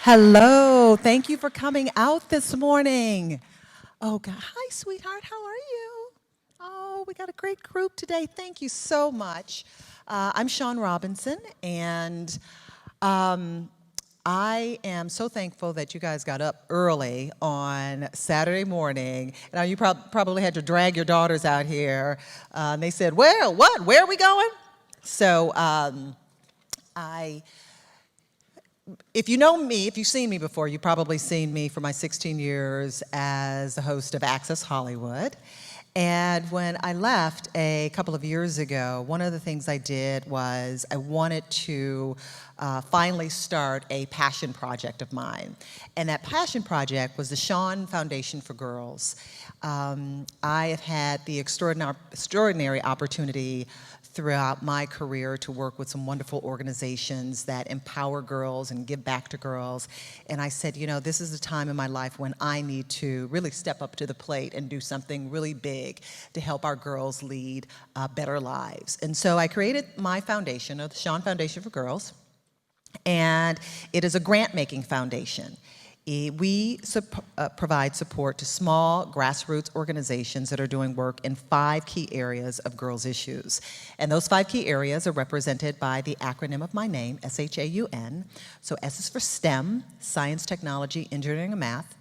Hello, thank you for coming out this morning. Oh, God. Hi, sweetheart, how are you? Oh, we got a great group today. Thank you so much. I'm SHAUN Robinson, and I am so thankful that you guys got up early on Saturday morning. Now, you probably had to drag your daughters out here. And they said, well, what? Where are we going? So I if you know me, if you've seen me before, you've probably seen me for my 16 years as the host of Access Hollywood. And when I left a couple of years ago, one of the things I did was I wanted to finally start a passion project of mine. And that passion project was the SHAUN Foundation for Girls. I have had the extraordinary opportunity throughout my career to work with some wonderful organizations that empower girls and give back to girls. And I said, you know, this is a time in my life when I need to really step up to the plate and do something really big to help our girls lead better lives. And so I created my foundation, the SHAUN Foundation for Girls, and it is a grant-making foundation. We provide support to small grassroots organizations that are doing work in 5 key areas of girls' issues. And those 5 key areas are represented by the acronym of my name, SHAUN. So S is for STEM, science, technology, engineering, and math.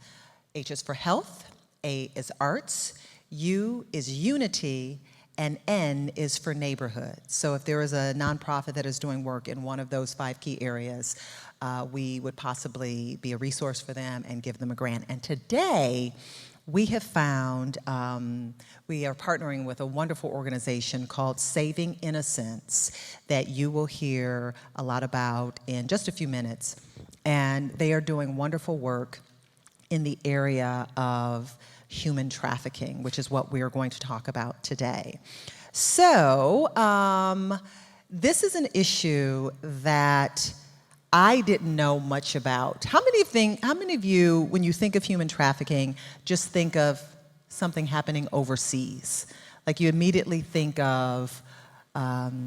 H is for health, A is arts, U is unity, and N is for neighborhood. So if there is a nonprofit that is doing work in one of those 5 key areas, we would possibly be a resource for them and give them a grant. And today, we have found, we are partnering with a wonderful organization called Saving Innocence that you will hear a lot about in just a few minutes. And they are doing wonderful work in the area of human trafficking, which is what we are going to talk about today. So, this is an issue that I didn't know much about. How many of you, when you think of human trafficking, just think of something happening overseas? Like you immediately think of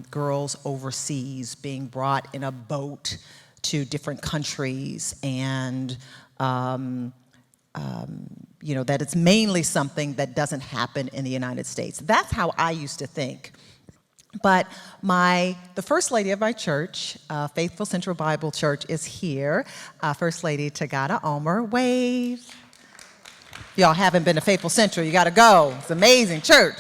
girls overseas being brought in a boat to different countries, and you know, that it's mainly something that doesn't happen in the United States. That's how I used to think. But the First Lady of my church, Faithful Central Bible Church, is here. First Lady Tagata Omer, wave. If y'all haven't been to Faithful Central, you gotta go. It's an amazing church.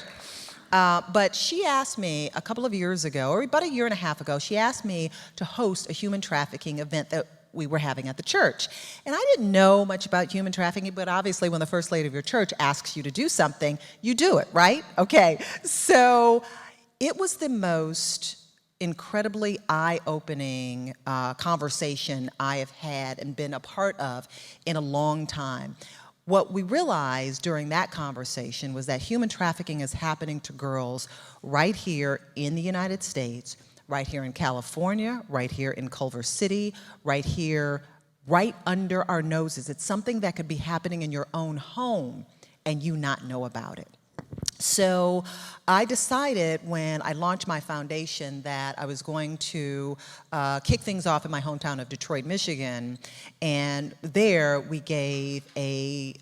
But she asked me a couple of years ago, or about a year and a half ago, she asked me to host a human trafficking event that we were having at the church. And I didn't know much about human trafficking, but obviously when the First Lady of your church asks you to do something, you do it, right? Okay, so it was the most incredibly eye-opening conversation I have had and been a part of in a long time. What we realized during that conversation was that human trafficking is happening to girls right here in the United States, right here in California, right here in Culver City, right here, right under our noses. It's something that could be happening in your own home and you not know about it. So I decided when I launched my foundation that I was going to kick things off in my hometown of Detroit, Michigan. And there we gave a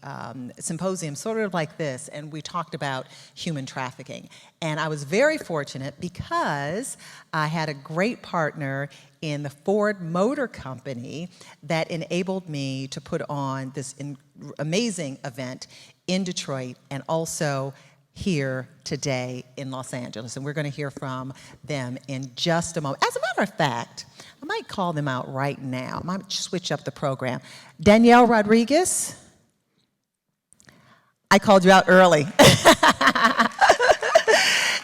symposium sort of like this, and we talked about human trafficking. And I was very fortunate because I had a great partner in the Ford Motor Company that enabled me to put on this amazing event in Detroit and also here today in Los Angeles, and we're going to hear from them in just a moment. As a matter of fact, I might call them out right now. I might switch up the program. Danielle Rodriguez, I called you out early.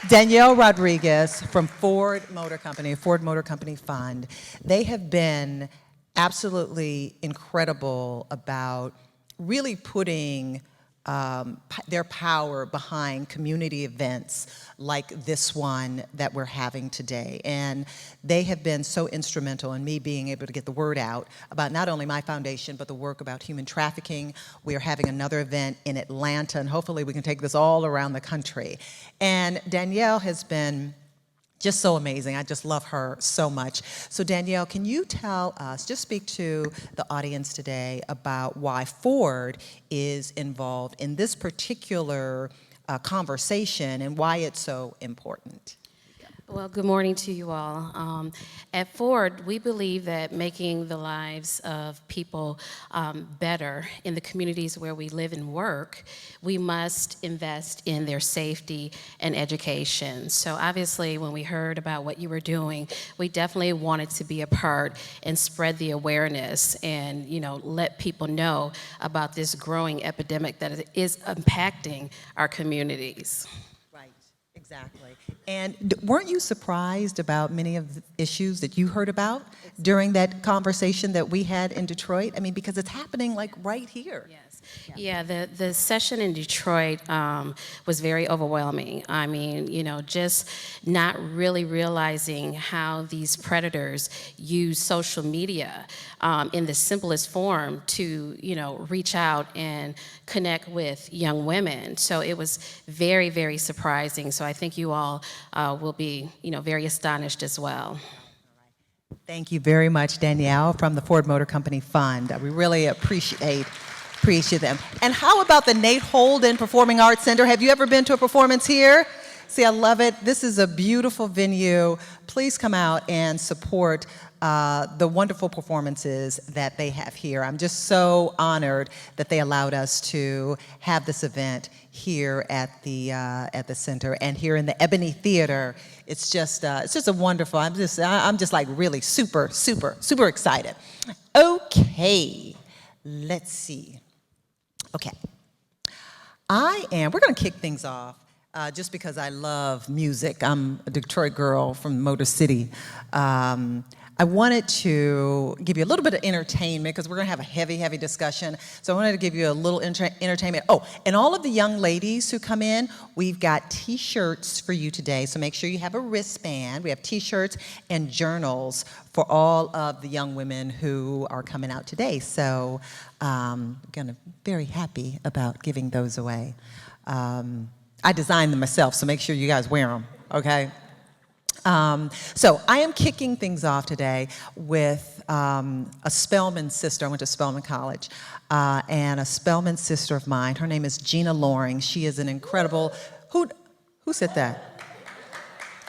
Danielle Rodriguez from Ford Motor Company, Ford Motor Company Fund. They have been absolutely incredible about really putting their power behind community events like this one that we're having today. And they have been so instrumental in me being able to get the word out about not only my foundation, but the work about human trafficking. We are having another event in Atlanta, and hopefully we can take this all around the country. And Danielle has been Just so amazing. I just love her so much. So Danielle, can you tell us, just speak to the audience today about why Ford is involved in this particular conversation and why it's so important? Well, good morning to you all. At Ford, we believe that making the lives of people better in the communities where we live and work, we must invest in their safety and education. So obviously, when we heard about what you were doing, we definitely wanted to be a part and spread the awareness and, let people know about this growing epidemic that is impacting our communities. Exactly. And weren't you surprised about many of the issues that you heard about during that conversation that we had in Detroit? I mean, because it's happening like right here. Yes. Yeah, the session in Detroit was very overwhelming. I mean, just not really realizing how these predators use social media in the simplest form to, reach out and connect with young women. So it was very, very surprising. So I think you all will be, very astonished as well. Thank you very much, Danielle, from the Ford Motor Company Fund. We really appreciate them. And how about the Nate Holden Performing Arts Center? Have you ever been to a performance here? See, I love it. This is a beautiful venue. Please come out and support the wonderful performances that they have here. I'm just so honored that they allowed us to have this event here at the center and here in the Ebony Theater. It's just a wonderful. I'm just like really super excited. Okay, let's see. Okay, we're going to kick things off just because I love music. I'm a Detroit girl from Motor City. I wanted to give you a little bit of entertainment because we're going to have a heavy discussion. So I wanted to give you a little entertainment. Oh, and all of the young ladies who come in, we've got T-shirts for you today. So make sure you have a wristband. We have T-shirts and journals for all of the young women who are coming out today. So I'm very happy about giving those away. I designed them myself, so make sure you guys wear them, okay? So I am kicking things off today with a Spelman sister. I went to Spelman College, and a Spelman sister of mine. Her name is Gina Loring. She is an incredible. Who said that?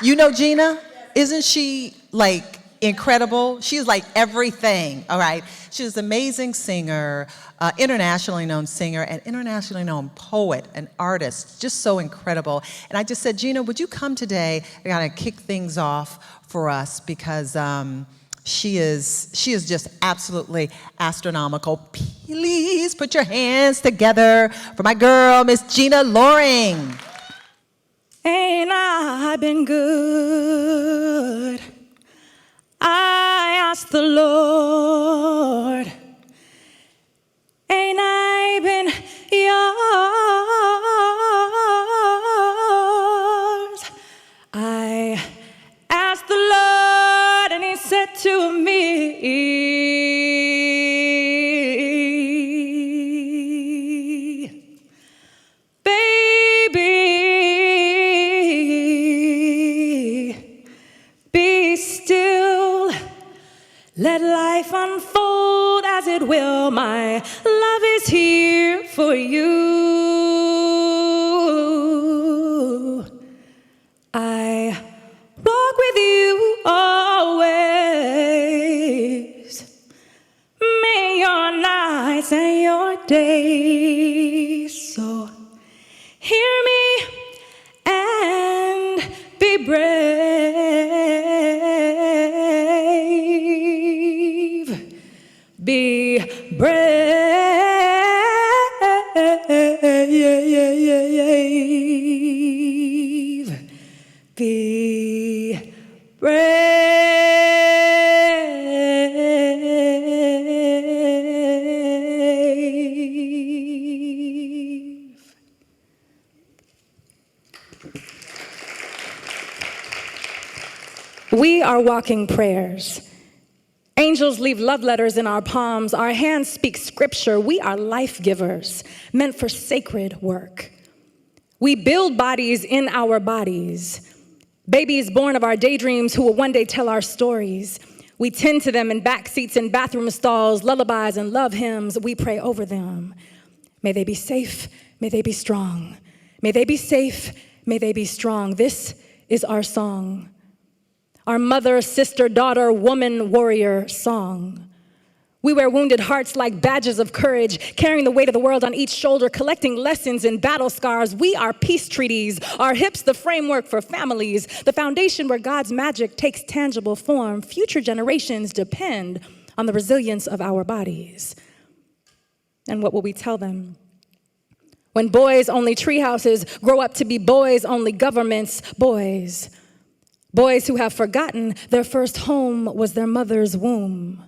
You know Gina? Isn't she like incredible? She's like everything. All right. She's an amazing singer, internationally known singer, and internationally known poet and artist. Just so incredible. And I just said, Gina, would you come today and kind of kick things off for us because she is just absolutely astronomical. Please put your hands together for my girl, Miss Gina Loring. Ain't I been good? I asked the Lord, ain't I been yours? I asked the Lord and he said to me, baby, be still. Let life unfold as it will. My love is here for you. I walk with you always. May your nights and your days. So hear me and be brave. Be brave. Be brave. We are walking prayers. Angels leave love letters in our palms. Our hands speak scripture. We are life givers, meant for sacred work. We build bodies in our bodies. Babies born of our daydreams who will one day tell our stories. We tend to them in back seats and bathroom stalls, lullabies and love hymns. We pray over them. May they be safe. May they be strong. May they be safe. May they be strong. This is our song. Our mother, sister, daughter, woman, warrior song. We wear wounded hearts like badges of courage, carrying the weight of the world on each shoulder, collecting lessons and battle scars. We are peace treaties, our hips the framework for families, the foundation where God's magic takes tangible form. Future generations depend on the resilience of our bodies. And what will we tell them? When boys-only treehouses grow up to be boys-only governments, boys who have forgotten their first home was their mother's womb.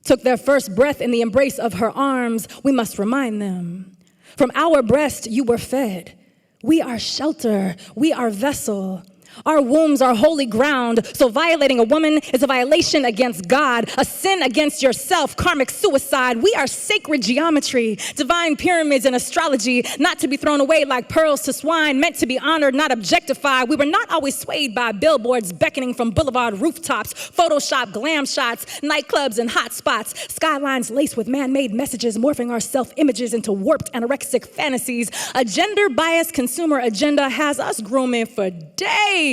Took their first breath in the embrace of her arms, we must remind them. From our breast you were fed. We are shelter, we are vessel. Our wombs are holy ground, so violating a woman is a violation against God, a sin against yourself, karmic suicide. We are sacred geometry, divine pyramids and astrology, not to be thrown away like pearls to swine, meant to be honored, not objectified. We were not always swayed by billboards beckoning from boulevard rooftops, Photoshop glam shots, nightclubs and hot spots, skylines laced with man-made messages, morphing our self-images into warped anorexic fantasies. A gender-biased consumer agenda has us grooming for days.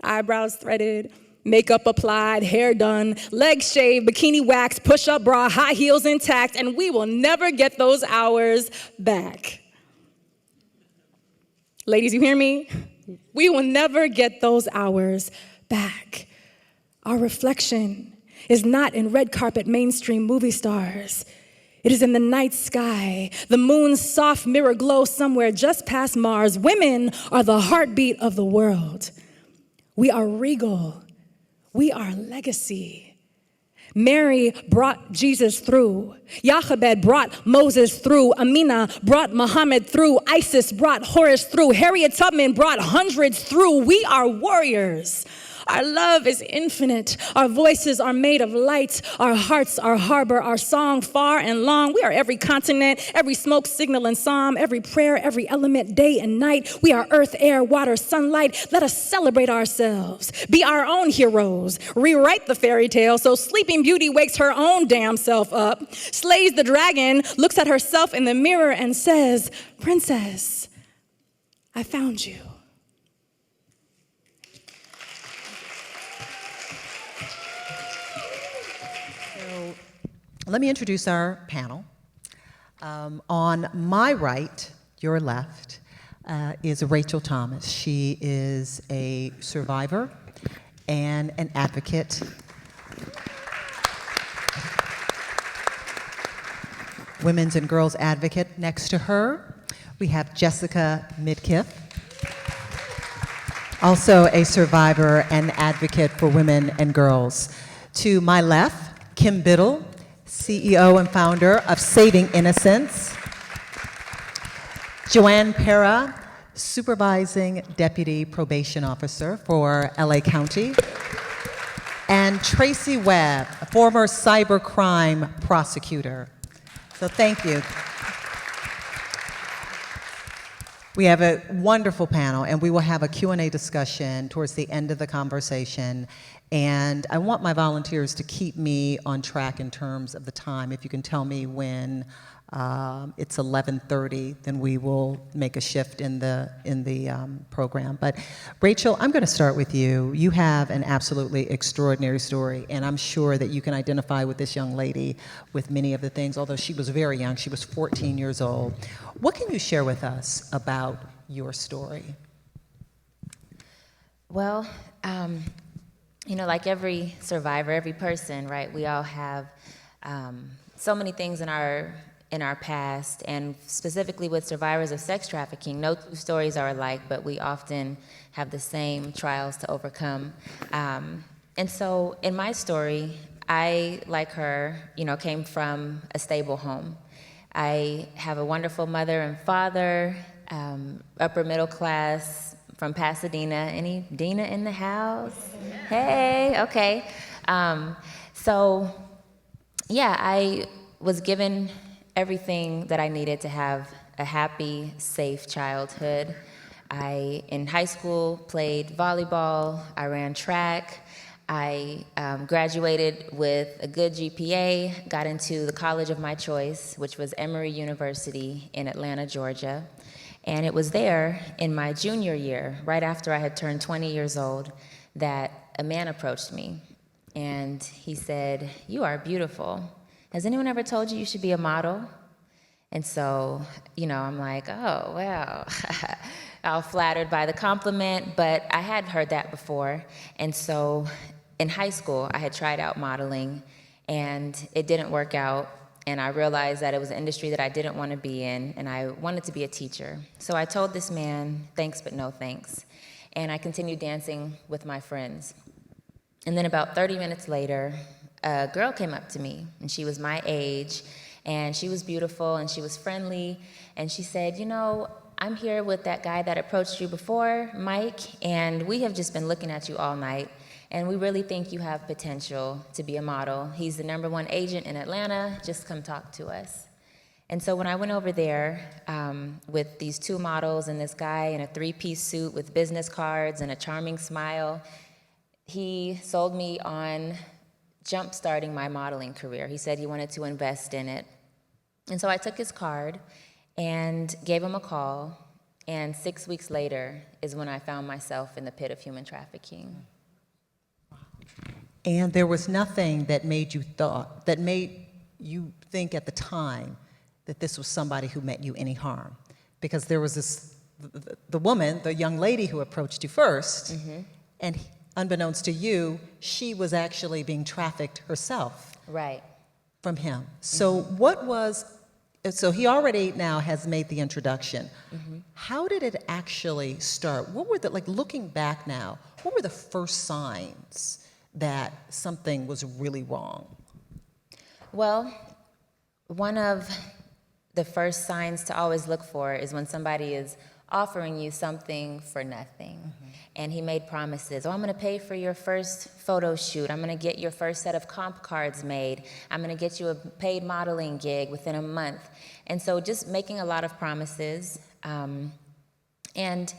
Eyebrows threaded, makeup applied, hair done, legs shaved, bikini waxed, push-up bra, high heels intact, and we will never get those hours back. Ladies, you hear me? We will never get those hours back. Our reflection is not in red carpet mainstream movie stars. It is in the night sky, the moon's soft mirror glow somewhere just past Mars. Women are the heartbeat of the world. We are regal. We are legacy. Mary brought Jesus through. Jochebed brought Moses through. Amina brought Muhammad through. Isis brought Horus through. Harriet Tubman brought hundreds through. We are warriors. Our love is infinite. Our voices are made of light. Our hearts are harbor. Our song far and long. We are every continent, every smoke signal and psalm, every prayer, every element, day and night. We are earth, air, water, sunlight. Let us celebrate ourselves. Be our own heroes. Rewrite the fairy tale so Sleeping Beauty wakes her own damn self up, slays the dragon, looks at herself in the mirror and says, "Princess, I found you." Let me introduce our panel. On my right, your left, is Rachel Thomas. She is a survivor and an advocate. Women's and girls advocate. Next to her, we have Jessica Midkiff, also a survivor and advocate for women and girls. To my left, Kim Biddle, CEO and founder of Saving Innocence. Joanne Pera, supervising deputy probation officer for LA County. And Tracy Webb, a former cybercrime prosecutor. So thank you. We have a wonderful panel, and we will have a Q&A discussion towards the end of the conversation. And I want my volunteers to keep me on track in terms of the time. If you can tell me when it's 11:30, then we will make a shift in the program. But Rachel, I'm going to start with you. You have an absolutely extraordinary story, and I'm sure that you can identify with this young lady with many of the things, although she was very young. She was 14 years old. What can you share with us about your story? Well, you know, like every survivor, every person, right, we all have so many things in our past, and specifically with survivors of sex trafficking, no two stories are alike, but we often have the same trials to overcome. And so in my story, I, like her, you know, came from a stable home. I have a wonderful mother and father, upper middle class, from Pasadena. Any Dina in the house? Hey, okay. So, yeah, I was given everything that I needed to have a happy, safe childhood. I, in high school, played volleyball. I ran track. I graduated with a good GPA, got into the college of my choice, which was Emory University in Atlanta, Georgia. And it was there in my junior year, right after I had turned 20 years old, that a man approached me. And he said, "You are beautiful. Has anyone ever told you you should be a model?" And so, I'm like, oh, wow. I was flattered by the compliment, but I had heard that before. And so in high school, I had tried out modeling, and it didn't work out. And I realized that it was an industry that I didn't want to be in, and I wanted to be a teacher. So I told this man, thanks, but no thanks. And I continued dancing with my friends. And then about 30 minutes later, a girl came up to me, and she was my age, and she was beautiful, and she was friendly, and she said, I'm here with that guy that approached you before, Mike, and we have just been looking at you all night, and we really think you have potential to be a model. He's the #1 agent in Atlanta. Just come talk to us. And so when I went over there with these 2 models and this guy in a 3-piece suit with business cards and a charming smile, he sold me on jump-starting my modeling career. He said he wanted to invest in it. And so I took his card and gave him a call, and 6 weeks later is when I found myself in the pit of human trafficking. And there was nothing that made you think at the time that this was somebody who meant you any harm, because there was the woman, the young lady who approached you first, and unbeknownst to you, she was actually being trafficked herself. Right. From him. So so he already now has made the introduction. How did it actually start? What were looking back now, what were the first signs that something was really wrong? Well, one of the first signs to always look for is when somebody is offering you something for nothing. And he made promises. I'm going to pay for your first photo shoot. I'm going to get your first set of comp cards made. I'm going to get you a paid modeling gig within a month. And so just making a lot of promises. And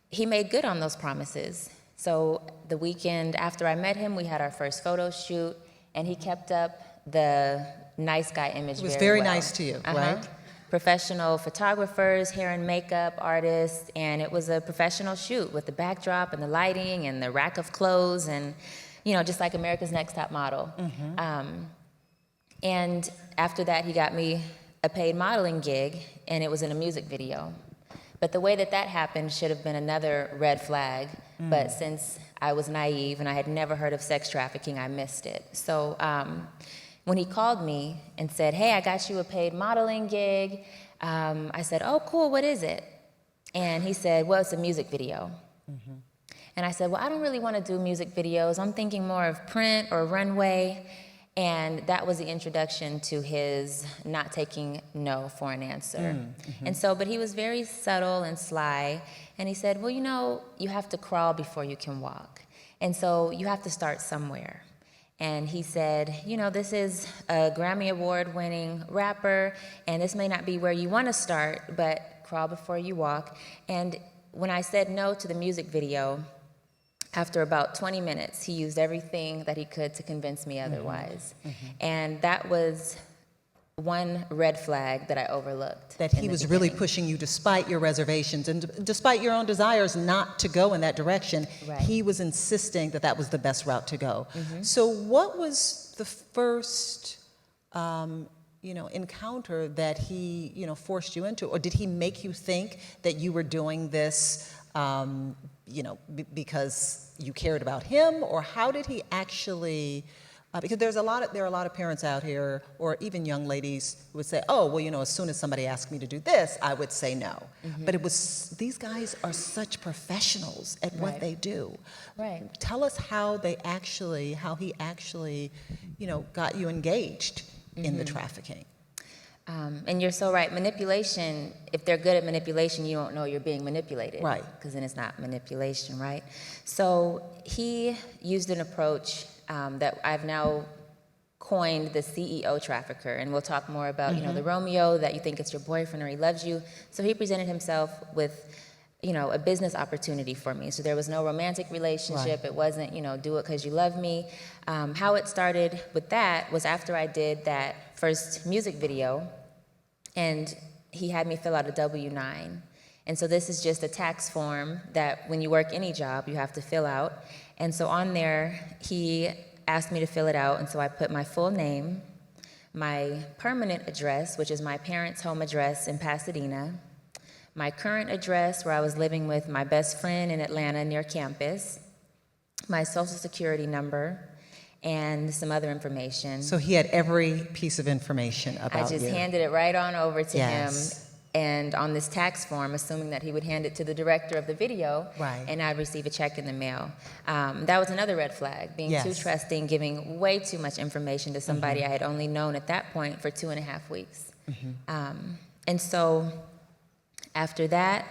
he made good on those promises. So the weekend after I met him, we had our first photo shoot, and he kept up the nice guy image. It was very very well. nice to you, right? Professional photographers, hair and makeup artists, and it was a professional shoot with the backdrop and the lighting and the rack of clothes, and just like America's Next Top Model. And after that, he got me a paid modeling gig, and it was in a music video. But the way that happened should have been another red flag, but since I was naive and I had never heard of sex trafficking, I missed it. So when he called me and said, "Hey, I got you a paid modeling gig," I said, "Oh, cool, what is it?" And he said, "Well, it's a music video." And I said, "Well, I don't really want to do music videos. I'm thinking more of print or runway." And that was the introduction to his not taking no for an answer. And so, but he was very subtle and sly. And he said, "Well, you have to crawl before you can walk. And so you have to start somewhere." And he said, "This is a Grammy Award winning rapper, and this may not be where you want to start, but crawl before you walk." And when I said no to the music video, after about 20 minutes, he used everything that he could to convince me otherwise. And that was one red flag that I overlooked. That he was really pushing you despite your reservations and despite your own desires not to go in that direction. Right. He was insisting that was the best route to go. So what was the first encounter that he forced you into? Or did he make you think that you were doing this because you cared about him? Or how did he actually... because there are a lot of parents out here, or even young ladies, who would say, "Oh, well, as soon as somebody asked me to do this, I would say no." But these guys are such professionals at what they do. Right. Tell us how he actually, got you engaged in the trafficking. And you're so right. Manipulation, if they're good at manipulation, you don't know you're being manipulated. Right. Because then it's not manipulation, right? So he used an approach that I've now coined the CEO trafficker. And we'll talk more about, the Romeo, that you think it's your boyfriend or he loves you. So he presented himself with, a business opportunity for me. So there was no romantic relationship. Right. It wasn't, do it because you love me. How it started with that was after I did that first music video, and he had me fill out a W-9. And so this is just a tax form that when you work any job, you have to fill out. And so on there, he asked me to fill it out, and so I put my full name, my permanent address, which is my parents' home address in Pasadena, my current address where I was living with my best friend in Atlanta near campus, my social security number, and some other information. So he had every piece of information about you. I just handed it right on over to Yes. him, and on this tax form, assuming that he would hand it to the director of the video, Right. and I'd receive a check in the mail. That was another red flag, being too Yes. trusting, giving way too much information to somebody I had only known at that point for 2.5 weeks. And so after that,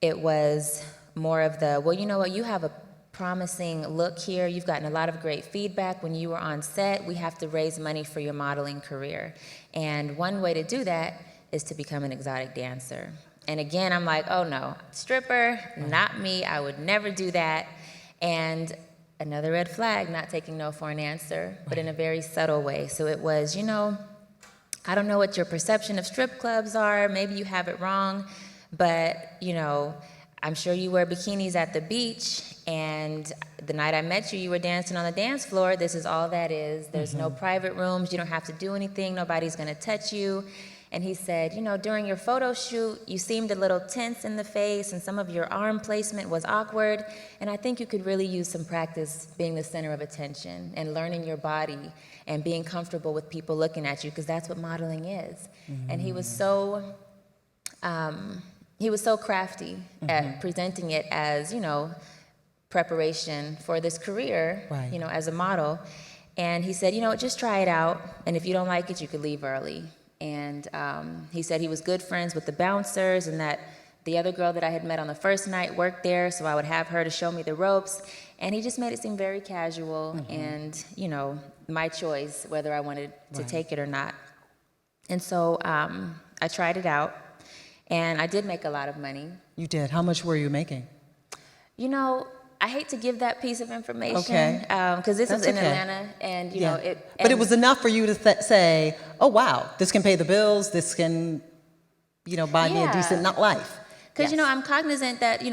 it was more of the, well, you know what, you have a promising look here. You've gotten a lot of great feedback when you were on set. We have to raise money for your modeling career. And one way to do that is to become an exotic dancer. And again, I'm like, oh no, stripper, not me. I would never do that. And another red flag, not taking no for an answer, but in a very subtle way. So it was, I don't know what your perception of strip clubs are. Maybe you have it wrong, but, I'm sure you wear bikinis at the beach, and the night I met you, you were dancing on the dance floor. This is all that is. There's no private rooms. You don't have to do anything. Nobody's going to touch you. And he said, during your photo shoot, you seemed a little tense in the face, and some of your arm placement was awkward. And I think you could really use some practice being the center of attention and learning your body and being comfortable with people looking at you, because that's what modeling is. And he was so crafty at presenting it as, preparation for this career, Right. As a model. And he said, just try it out, and if you don't like it, you could leave early. And he said he was good friends with the bouncers, and that the other girl that I had met on the first night worked there, so I would have her to show me the ropes. And he just made it seem very casual and, my choice whether I wanted to take it or not. And so I tried it out, and I did make a lot of money. You did. How much were you making? I hate to give that piece of information, Okay. because this was That's in okay. Atlanta, and But it was enough for you to say, "Oh wow, this can pay the bills. This can, buy me a Yeah. decent life." Because Yes. I'm cognizant that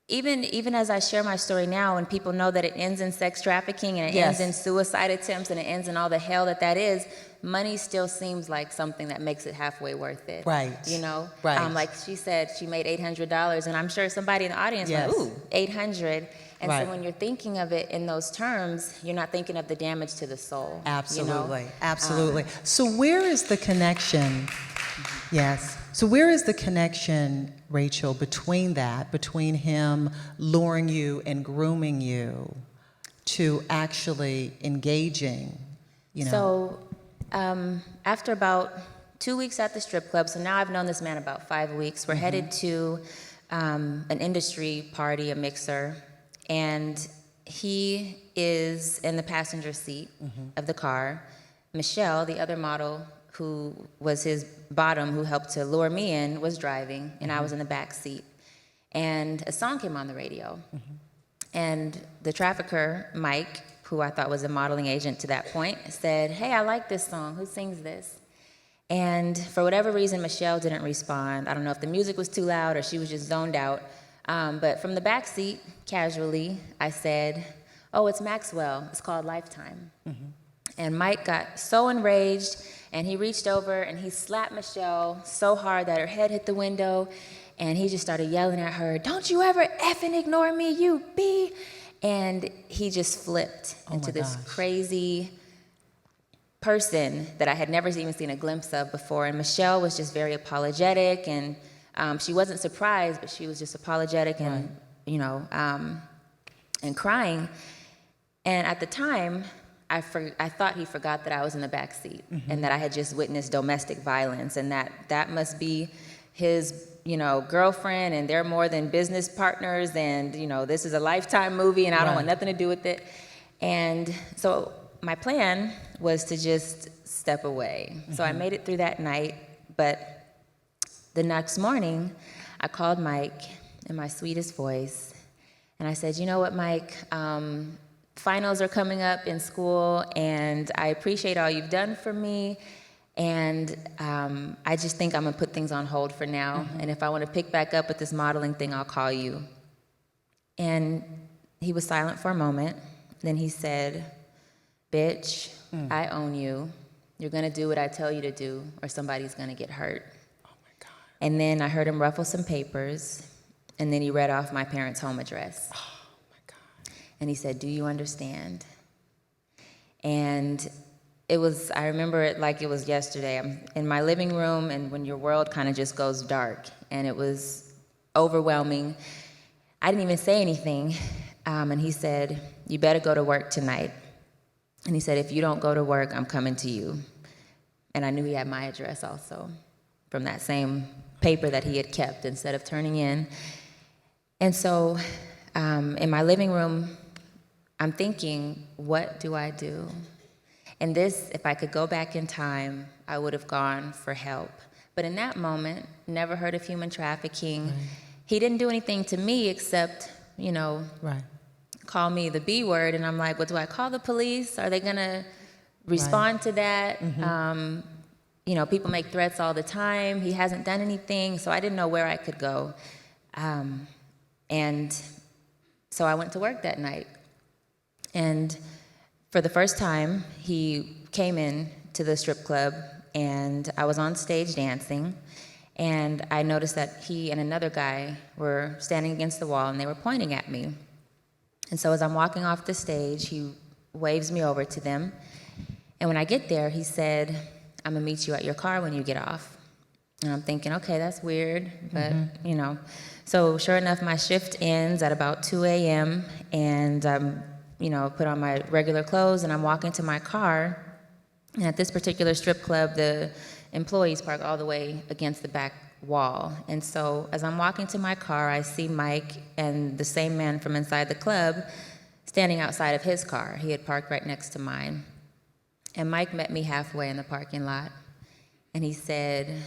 even as I share my story now, and people know that it ends in sex trafficking and it Yes. ends in suicide attempts and it ends in all the hell that is, money still seems like something that makes it halfway worth it. Right. Right. Like she said, she made $800, and I'm sure somebody in the audience Yes. went, ooh, 800. And Right. so when you're thinking of it in those terms, you're not thinking of the damage to the soul. Absolutely. Absolutely. So where is the connection? Yes. So where is the connection, Rachel, between him luring you and grooming you to actually engaging, So after about 2 weeks at the strip club, so now I've known this man about 5 weeks, we're headed to an industry party, a mixer, and he is in the passenger seat of the car. Michelle, the other model who was his bottom, who helped to lure me in, was driving, and I was in the back seat. And a song came on the radio. And the trafficker, Mike, who I thought was a modeling agent to that point, said, "Hey, I like this song. Who sings this?" And for whatever reason, Michelle didn't respond. I don't know if the music was too loud or she was just zoned out. But from the back seat, casually, I said, "Oh, it's Maxwell. It's called Lifetime." And Mike got so enraged, and he reached over and he slapped Michelle so hard that her head hit the window, and he just started yelling at her, "Don't you ever effing ignore me, you B!" And he just flipped into this crazy person that I had never even seen a glimpse of before. And Michelle was just very apologetic, and she wasn't surprised, but she was just apologetic and, and crying. And at the time, I thought he forgot that I was in the back seat and that I had just witnessed domestic violence, and that must be his, girlfriend, and they're more than business partners, and, this is a Lifetime movie, and I don't want nothing to do with it. And so my plan was to just step away. So I made it through that night, but the next morning, I called Mike, in my sweetest voice. And I said, you know what, Mike? Finals are coming up in school, and I appreciate all you've done for me. And I just think I'm gonna put things on hold for now. And if I wanna pick back up with this modeling thing, I'll call you. And he was silent for a moment. Then he said, bitch, I own you. You're gonna do what I tell you to do, or somebody's gonna get hurt. Oh my God. And then I heard him ruffle some papers, and then he read off my parents' home address. Oh my God. And he said, do you understand? And it was, I remember it like it was yesterday. I'm in my living room, and when your world kind of just goes dark, and it was overwhelming. I didn't even say anything. And he said, you better go to work tonight. And he said, if you don't go to work, I'm coming to you. And I knew he had my address also from that same paper that he had kept instead of turning in. And so in my living room, I'm thinking, what do I do? And this, if I could go back in time, I would have gone for help. But in that moment, never heard of human trafficking. Right. He didn't do anything to me except, you know, right. call me the B word. And I'm like, well, do I call the police? Are they gonna respond to that? You know, people make threats all the time. He hasn't done anything, so I didn't know where I could go. And so I went to work that night. And for the first time, he came in to the strip club, and I was on stage dancing, and I noticed that he and another guy were standing against the wall, and they were pointing at me. And so as I'm walking off the stage, he waves me over to them, and when I get there, he said, I'm gonna meet you at your car when you get off. And I'm thinking, okay, that's weird, but you know. So sure enough, my shift ends at about 2 a.m., and you know, put on my regular clothes, and I'm walking to my car. And at this particular strip club, the employees park all the way against the back wall. And so as I'm walking to my car, I see Mike and the same man from inside the club standing outside of his car. He had parked right next to mine. And Mike met me halfway in the parking lot, and he said,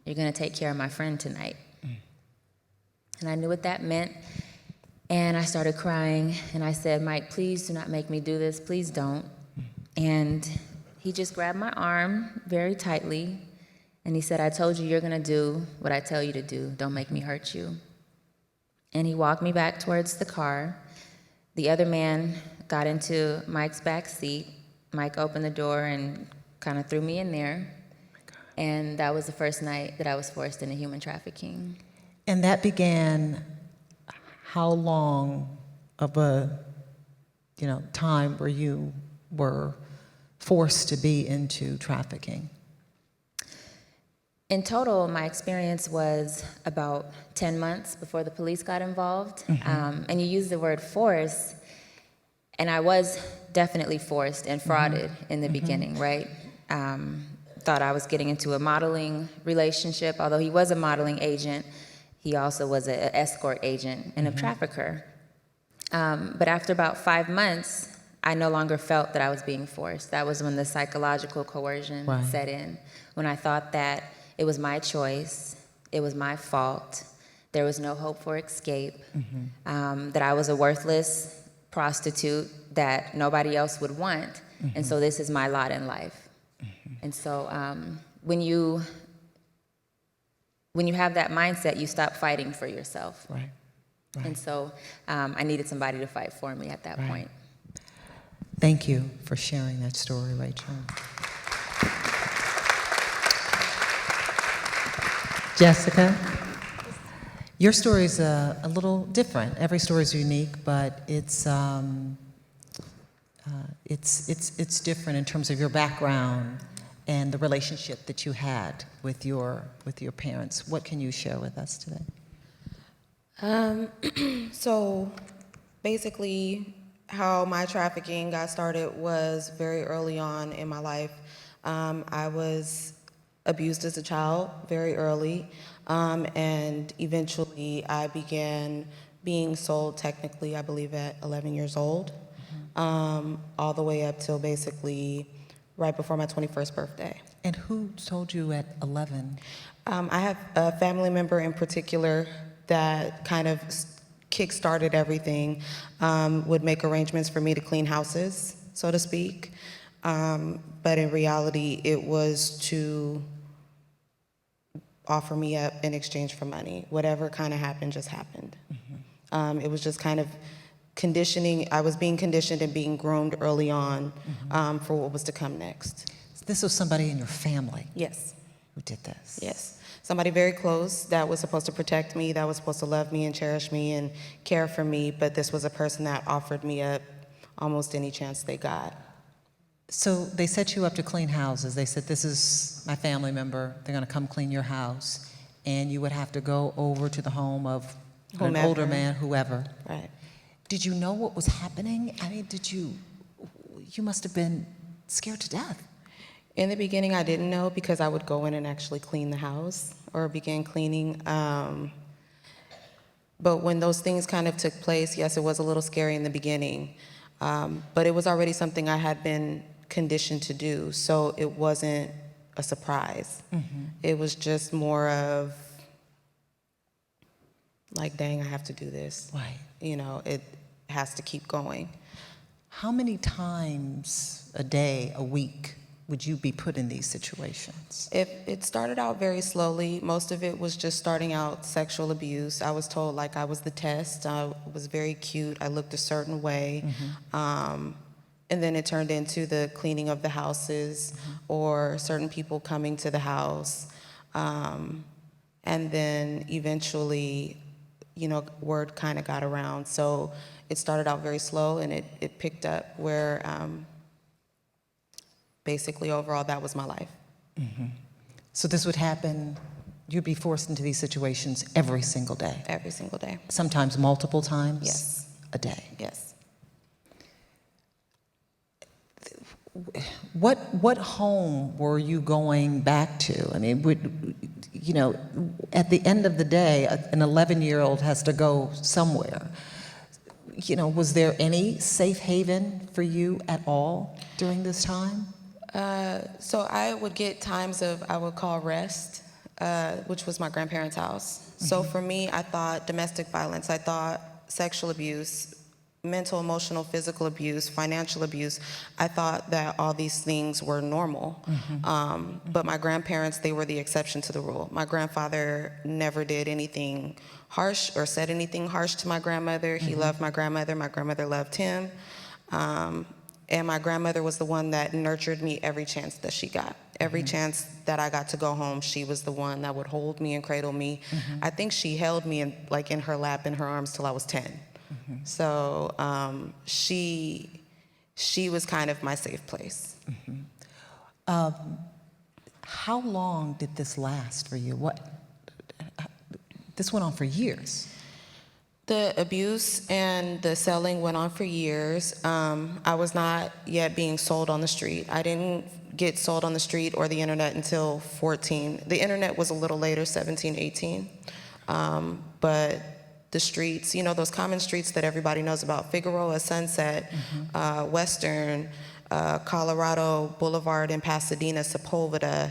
you're gonna take care of my friend tonight. And I knew what that meant. And I started crying, and I said, Mike, please do not make me do this. Please don't. And he just grabbed my arm very tightly, and he said, I told you you're gonna do what I tell you to do. Don't make me hurt you. And he walked me back towards the car. The other man got into Mike's back seat. Mike opened the door and kind of threw me in there. And that was the first night that I was forced into human trafficking. And that began how long of a, you know, time where you were forced to be into trafficking? In total, my experience was about 10 months before the police got involved. And you use the word force, and I was definitely forced and frauded in the beginning, right? Thought I was getting into a modeling relationship. Although he was a modeling agent, he also was an escort agent and a trafficker. But after about 5 months, I no longer felt that I was being forced. That was when the psychological coercion set in, when I thought that it was my choice, it was my fault, there was no hope for escape, that I was a worthless prostitute that nobody else would want, and so this is my lot in life. And so when you have that mindset, you stop fighting for yourself. Right. And so I needed somebody to fight for me at that point. Thank you for sharing that story, Rachel. Jessica, your story is a little different. Every story is unique, but it's different in terms of your background and the relationship that you had with your parents. What can you share with us today? So basically, how my trafficking got started was very early on in my life. I was abused as a child very early, and eventually I began being sold technically, I believe, at 11 years old, all the way up till basically right before my 21st birthday. And who sold you at 11? I have a family member in particular that kind of kick-started everything, would make arrangements for me to clean houses, so to speak. But in reality, it was to offer me up in exchange for money. Whatever kind of happened just happened. It was just kind of conditioning. I was being conditioned and being groomed early on for what was to come next. This was somebody in your family Yes, who did this? yes. Somebody very close that was supposed to protect me, that was supposed to love me and cherish me and care for me, but this was a person that offered me up almost any chance they got. So they set you up to clean houses. They said, this is my family member. They're going to come clean your house. And you would have to go over to the home of an Whomever. older man, whoever. Right. Did you know what was happening? I mean, you must have been scared to death. In the beginning, I didn't know because I would go in and actually clean the house or begin cleaning. But when those things kind of took place, yes, it was a little scary in the beginning. But it was already something I had been conditioned to do, so it wasn't a surprise. It was just more of like, dang, I have to do this. Right. You know, it has to keep going. How many times a day, a week, would you be put in these situations? If it started out very slowly, most of it was just starting out sexual abuse. I was told like I was the test. I was very cute. I looked a certain way. And then it turned into the cleaning of the houses or certain people coming to the house. And then eventually, you know, word kind of got around. So it started out very slow and it picked up where basically overall that was my life. So this would happen, you'd be forced into these situations every single day? Every single day. Sometimes multiple times? Yes. A day? Yes. What home were you going back to? I mean, you know, at the end of the day, an 11-year-old has to go somewhere. You know, was there any safe haven for you at all during this time? So I would get times of, I would call rest, which was my grandparents' house. So for me, I thought domestic violence, I thought sexual abuse, mental, emotional, physical abuse, financial abuse. I thought that all these things were normal. But my grandparents, they were the exception to the rule. My grandfather never did anything harsh or said anything harsh to my grandmother. He loved my grandmother loved him. And my grandmother was the one that nurtured me every chance that she got. Every chance that I got to go home, she was the one that would hold me and cradle me. I think she held me in her lap, in her arms till I was 10. So she was kind of my safe place. How long did this last for you? This went on for years. The abuse and the selling went on for years. I was not yet being sold on the street. I didn't get sold on the street or the internet until 14. The internet was a little later, 17, 18. But the streets, you know, those common streets that everybody knows about, Figueroa, Sunset, Western, Colorado Boulevard in Pasadena, Sepulveda,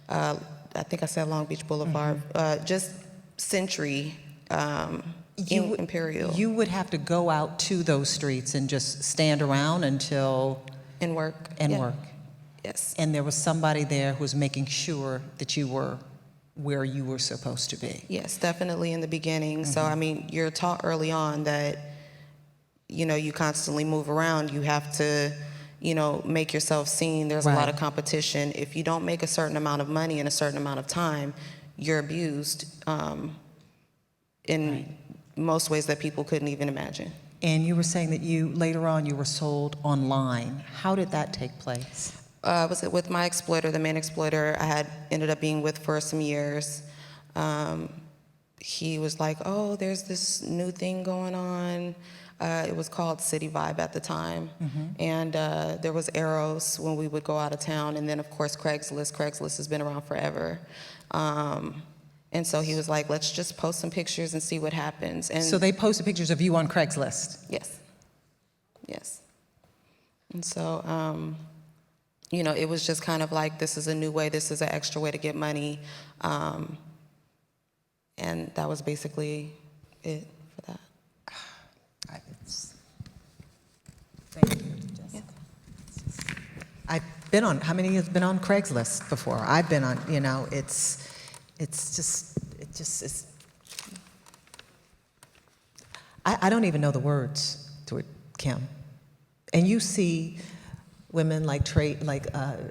I think I said Long Beach Boulevard, just Century, Imperial. You would have to go out to those streets and just stand around until... And work. And Yeah. work. Yes. And there was somebody there who was making sure that you were where you were supposed to be. Yes, definitely in the beginning. So, I mean, you're taught early on that, you know, you constantly move around. You have to, you know, make yourself seen. There's a lot Right. of competition. If you don't make a certain amount of money in a certain amount of time, you're abused in most ways that people couldn't even imagine. And you were saying that later on, you were sold online. How did that take place? I was with my exploiter, the main exploiter I had ended up being with for some years. He was like, oh, there's this new thing going on. It was called City Vibe at the time. And there was Eros when we would go out of town. And then, of course, Craigslist. Craigslist has been around forever. And so he was like, let's just post some pictures and see what happens. And So they posted pictures of you on Craigslist. yes. Yes. And so, you know, it was just kind of like, this is a new way, this is an extra way to get money. And that was basically it for that. Thank you, Jessica. I've been on, how many have been on Craigslist before? I've been on, you know, it just is, I don't even know the words to it, Kim. And you see women like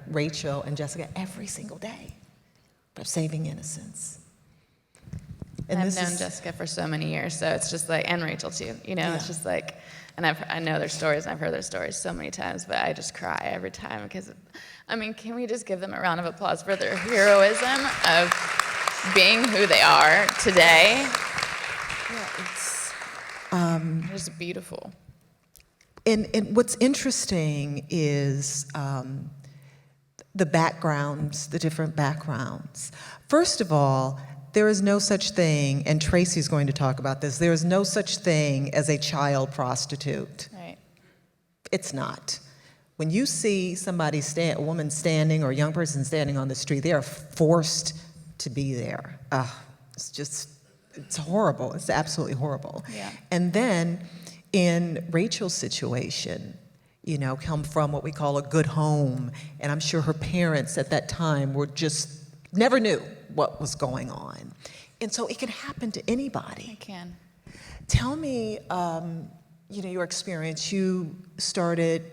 Rachel and Jessica every single day, but saving innocence. And I've this known is, Jessica for so many years, so it's just like, and Rachel too, you know, Yeah. it's just like, and I know their stories, and I've heard their stories so many times, but I just cry every time because, I mean, can we just give them a round of applause for their heroism of being who they are today? yeah, it's, It's beautiful. and what's interesting is the backgrounds, the different backgrounds. First of all, there is no such thing, and Tracy's going to talk about this, there is no such thing as a child prostitute. Right. It's not. When you see somebody, a woman standing or a young person standing on the street, they are forced to be there. It's horrible. It's absolutely horrible. Yeah. And then in Rachel's situation, you know, come from what we call a good home, and I'm sure her parents at that time were just, never knew what was going on. And so it can happen to anybody. I can. Tell me, you know, your experience. You started,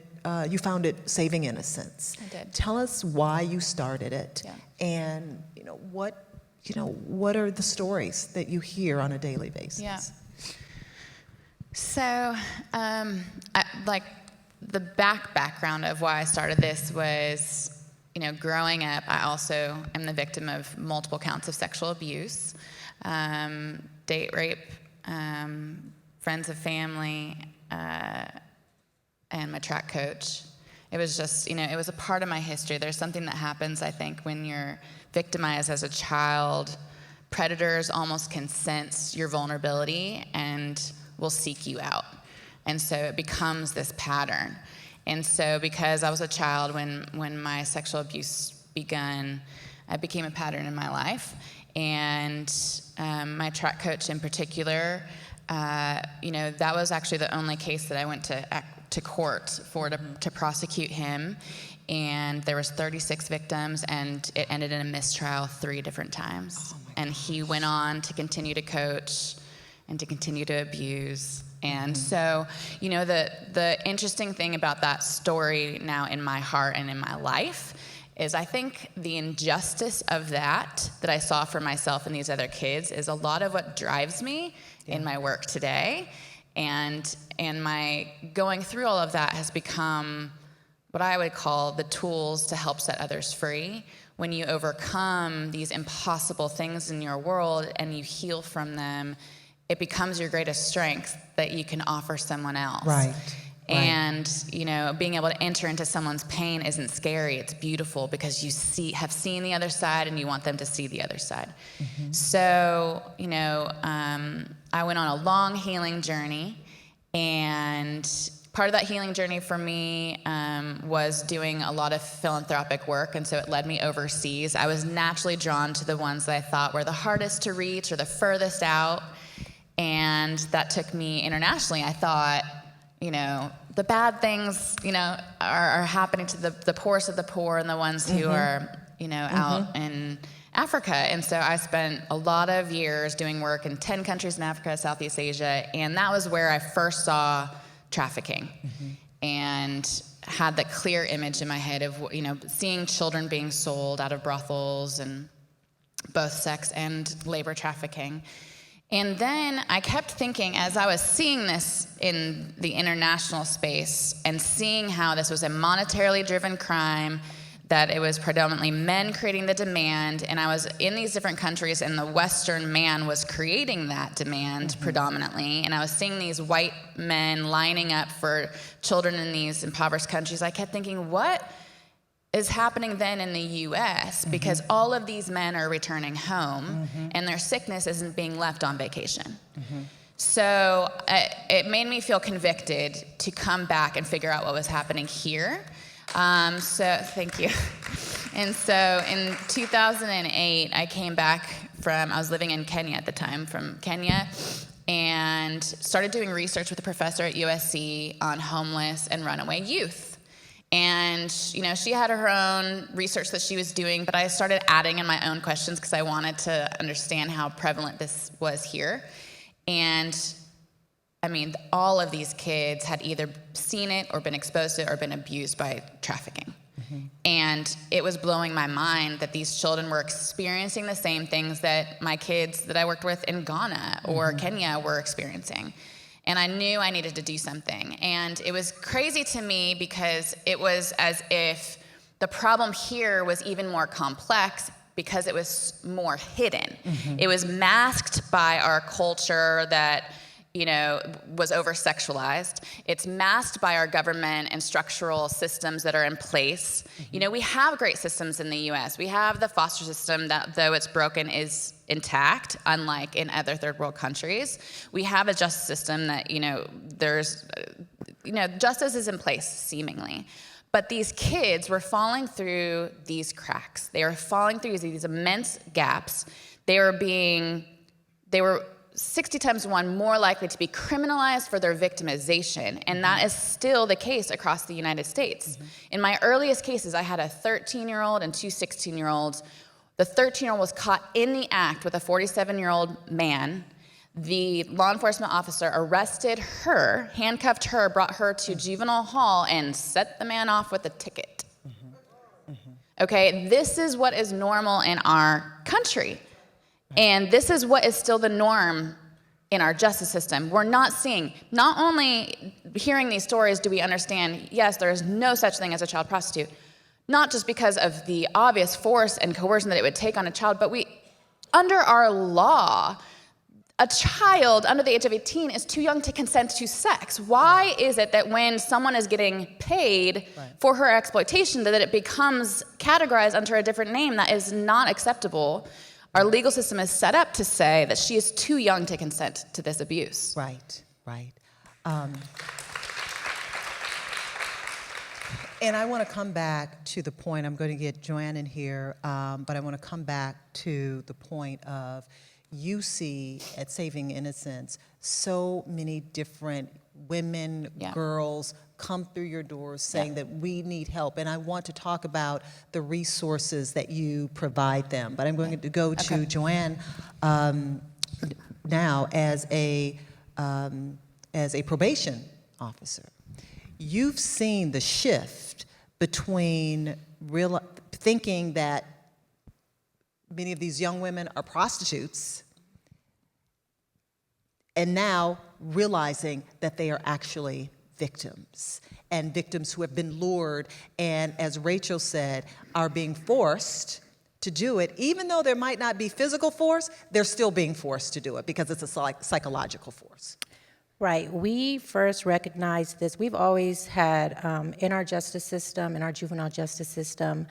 you founded Saving Innocence. I did. Tell us why you started it, Yeah. and what are the stories that you hear on a daily basis? Yeah. So, like the background of why I started this was, you know, growing up, I also am the victim of multiple counts of sexual abuse, date rape, friends of family, and my track coach. It was just, you know, it was a part of my history. There's something that happens, I think, when you're victimized as a child. Predators almost can sense your vulnerability and will seek you out. And so it becomes this pattern. And so because I was a child when my sexual abuse began, it became a pattern in my life. And my track coach in particular, you know, that was actually the only case that I went to court for to prosecute him. And there was 36 victims, and it ended in a mistrial 3 different times. And he went on to continue to coach and to continue to abuse. And so, you know, the interesting thing about that story now in my heart and in my life is I think the injustice of that I saw for myself and these other kids is a lot of what drives me in my work today. And my going through all of that has become what I would call the tools to help set others free. When you overcome these impossible things in your world and you heal from them, it becomes your greatest strength that you can offer someone else. Right. And, you know, being able to enter into someone's pain isn't scary, it's beautiful because you have seen the other side and you want them to see the other side. So, you know, I went on a long healing journey, and part of that healing journey for me was doing a lot of philanthropic work, and so it led me overseas. I was naturally drawn to the ones that I thought were the hardest to reach or the furthest out, and that took me internationally. I thought, you know, the bad things, you know, are happening to the poorest of the poor and the ones who are, you know, out in Africa. And so I spent a lot of years doing work in 10 countries in Africa, Southeast Asia, and that was where I first saw trafficking and had that clear image in my head of, you know, seeing children being sold out of brothels and both sex and labor trafficking. And then I kept thinking, as I was seeing this in the international space and seeing how this was a monetarily driven crime, that it was predominantly men creating the demand, and I was in these different countries and the Western man was creating that demand predominantly, and I was seeing these white men lining up for children in these impoverished countries. I kept thinking, what is happening then in the US? Because all of these men are returning home and their sickness isn't being left on vacation. So it made me feel convicted to come back and figure out what was happening here. So thank you. And so in 2008, I came back I was living in Kenya at the time, from Kenya, and started doing research with a professor at USC on homeless and runaway youth. And she had her own research that she was doing, but I started adding in my own questions because I wanted to understand how prevalent this was here. And I mean, all of these kids had either seen it or been exposed to it or been abused by trafficking. And it was blowing my mind that these children were experiencing the same things that my kids that I worked with in Ghana or Kenya were experiencing. And I knew I needed to do something. And it was crazy to me because it was as if the problem here was even more complex because it was more hidden. It was masked by our culture that was over-sexualized. It's masked by our government and structural systems that are in place. We have great systems in the U.S. We have the foster system that, though it's broken, is intact, unlike in other third world countries. We have a justice system that, there's, justice is in place, seemingly. But these kids were falling through these cracks. They were falling through these immense gaps. They were 60 times 1 more likely to be criminalized for their victimization, and that is still the case across the United States. In my earliest cases, I had a 13-year-old and 2 16-year-olds. The 13-year-old was caught in the act with a 47-year-old man. The law enforcement officer arrested her, handcuffed her, brought her to juvenile hall, and set the man off with a ticket. Okay, this is what is normal in our country. And this is what is still the norm in our justice system. We're not only hearing these stories do we understand, yes, there is no such thing as a child prostitute, not just because of the obvious force and coercion that it would take on a child, but under our law, a child under the age of 18 is too young to consent to sex. Why is it that when someone is getting paid for her exploitation, that it becomes categorized under a different name that is not acceptable? Our legal system is set up to say that she is too young to consent to this abuse. Right. And I want to come back to the point, I'm going to get Joanne in here, but I want to come back to the point of you see at Saving Innocence so many different women, girls come through your doors saying that we need help. And I want to talk about the resources that you provide them. But I'm going to go to Joanne now as a probation officer. You've seen the shift between thinking that many of these young women are prostitutes and now realizing that they are actually victims, and victims who have been lured and, as Rachel said, are being forced to do it. Even though there might not be physical force, they're still being forced to do it because it's a psychological force. Right. We first recognized this. We've always had, in our justice system, in our juvenile justice system,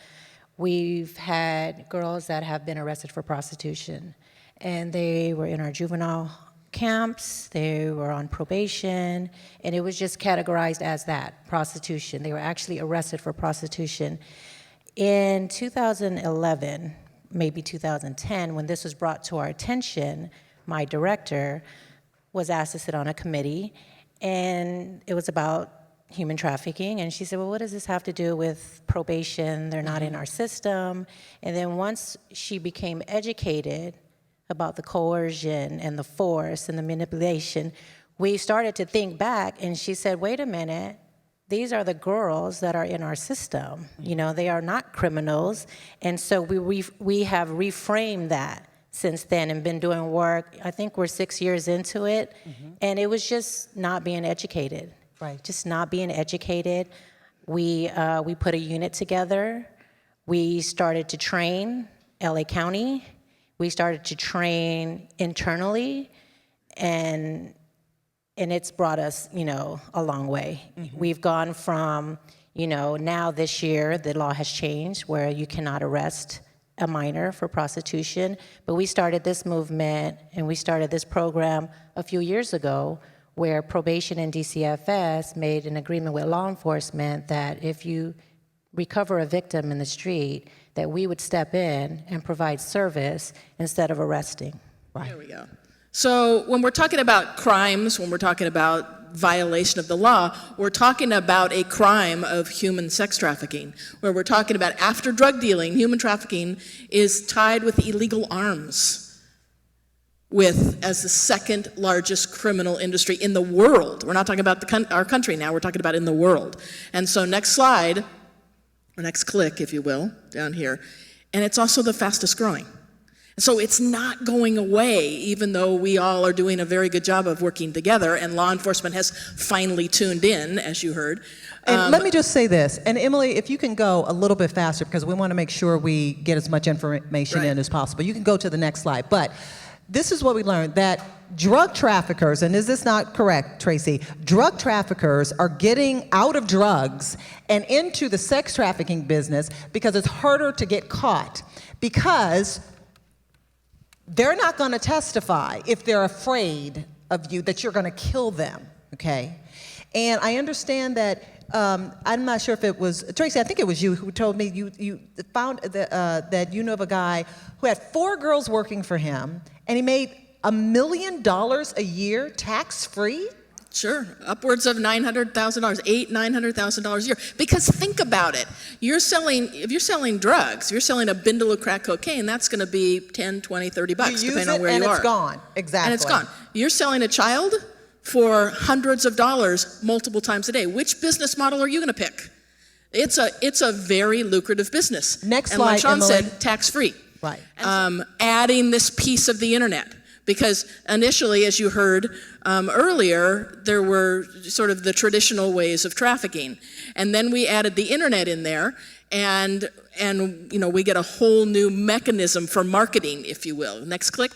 we've had girls that have been arrested for prostitution. And they were in our juvenile camps, they were on probation, and it was just categorized as that, prostitution. They were actually arrested for prostitution. In 2011, maybe 2010, when this was brought to our attention, my director was asked to sit on a committee, and it was about human trafficking, and she said, well, what does this have to do with probation? They're not in our system. And then once she became educated about the coercion and the force and the manipulation, we started to think back, and she said, wait a minute, these are the girls that are in our system. They are not criminals. And so we have reframed that since then and been doing work. I think we're 6 years into it, and it was just not being educated. Right. Just not being educated. We put a unit together. We started to train LA County. We started to train internally, and it's brought us, a long way. We've gone from, now this year, the law has changed where you cannot arrest a minor for prostitution, but we started this movement and we started this program a few years ago where probation and DCFS made an agreement with law enforcement that if you recover a victim in the street, that we would step in and provide service instead of arresting. Right. There we go. So when we're talking about crimes, when we're talking about violation of the law, we're talking about a crime of human sex trafficking, where we're talking about after drug dealing, human trafficking is tied with illegal arms, as the second largest criminal industry in the world. We're not talking about our country now, we're talking about in the world. And so next slide, or next click, if you will, down here, and it's also the fastest growing. So it's not going away, even though we all are doing a very good job of working together, and law enforcement has finally tuned in, as you heard. And let me just say this, and Emily, if you can go a little bit faster, because we want to make sure we get as much information in as possible. You can go to the next slide, but this is what we learned, that drug traffickers, and is this not correct, Tracy? Drug traffickers are getting out of drugs and into the sex trafficking business because it's harder to get caught, because they're not going to testify if they're afraid of you, that you're going to kill them, okay? And I understand that, I'm not sure if it was, Tracy, I think it was you who told me you found that you know of a guy who had 4 girls working for him, and he made $1 million a year tax-free? Sure, upwards of $900,000, $900,000 a year. Because think about it, if you're selling drugs, you're selling a bindle of crack cocaine, that's going to be 10, 20, 30 bucks, depending on where you are. and it's gone, exactly. And it's gone. You're selling a child for hundreds of dollars multiple times a day. Which business model are you going to pick? It's a very lucrative business. Next and like slide, Shaun Emily. said, tax-free. Right. Adding this piece of the internet. Because initially, as you heard earlier, there were sort of the traditional ways of trafficking. And then we added the internet in there, and we get a whole new mechanism for marketing, if you will. Next click.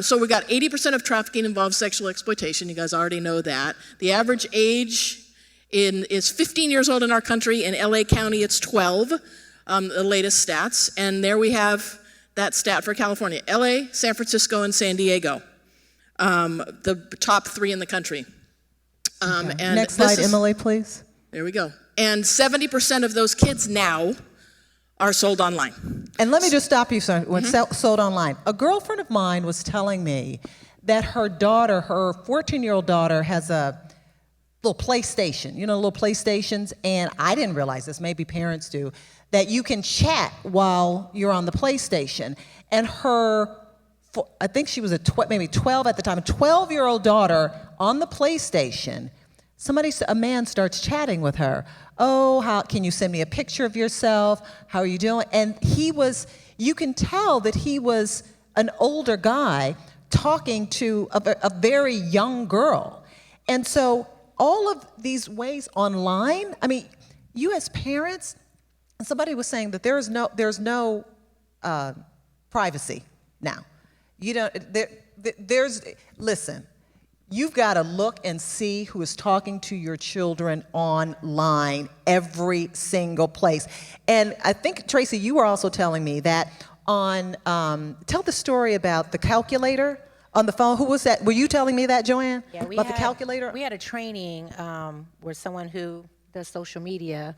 So we got 80% of trafficking involves sexual exploitation. You guys already know that. The average age is 15 years old in our country. In LA County, it's 12, the latest stats. And there we have that stat for California. LA, San Francisco, and San Diego, the top 3 in the country. Okay. And next slide, Emily, please. There we go. And 70% of those kids now are sold online. And let me just stop you, son. When sold online, a girlfriend of mine was telling me that her daughter, her 14-year-old daughter, has a little PlayStation, little PlayStations, and I didn't realize this, maybe parents do, that you can chat while you're on the PlayStation. And her, I think she was maybe 12 at the time, a 12-year-old daughter on the PlayStation, a man starts chatting with her. Oh, how can you send me a picture of yourself? How are you doing? And you can tell that he was an older guy talking to a very young girl. And so all of these ways online, I mean, you as parents, somebody was saying that there's no privacy now. Listen, you've got to look and see who is talking to your children online every single place. And I think, Tracy, you were also telling me that tell the story about the calculator on the phone. Who was that? Were you telling me that, Joanne? Yeah, the calculator? We had a training where someone who does social media,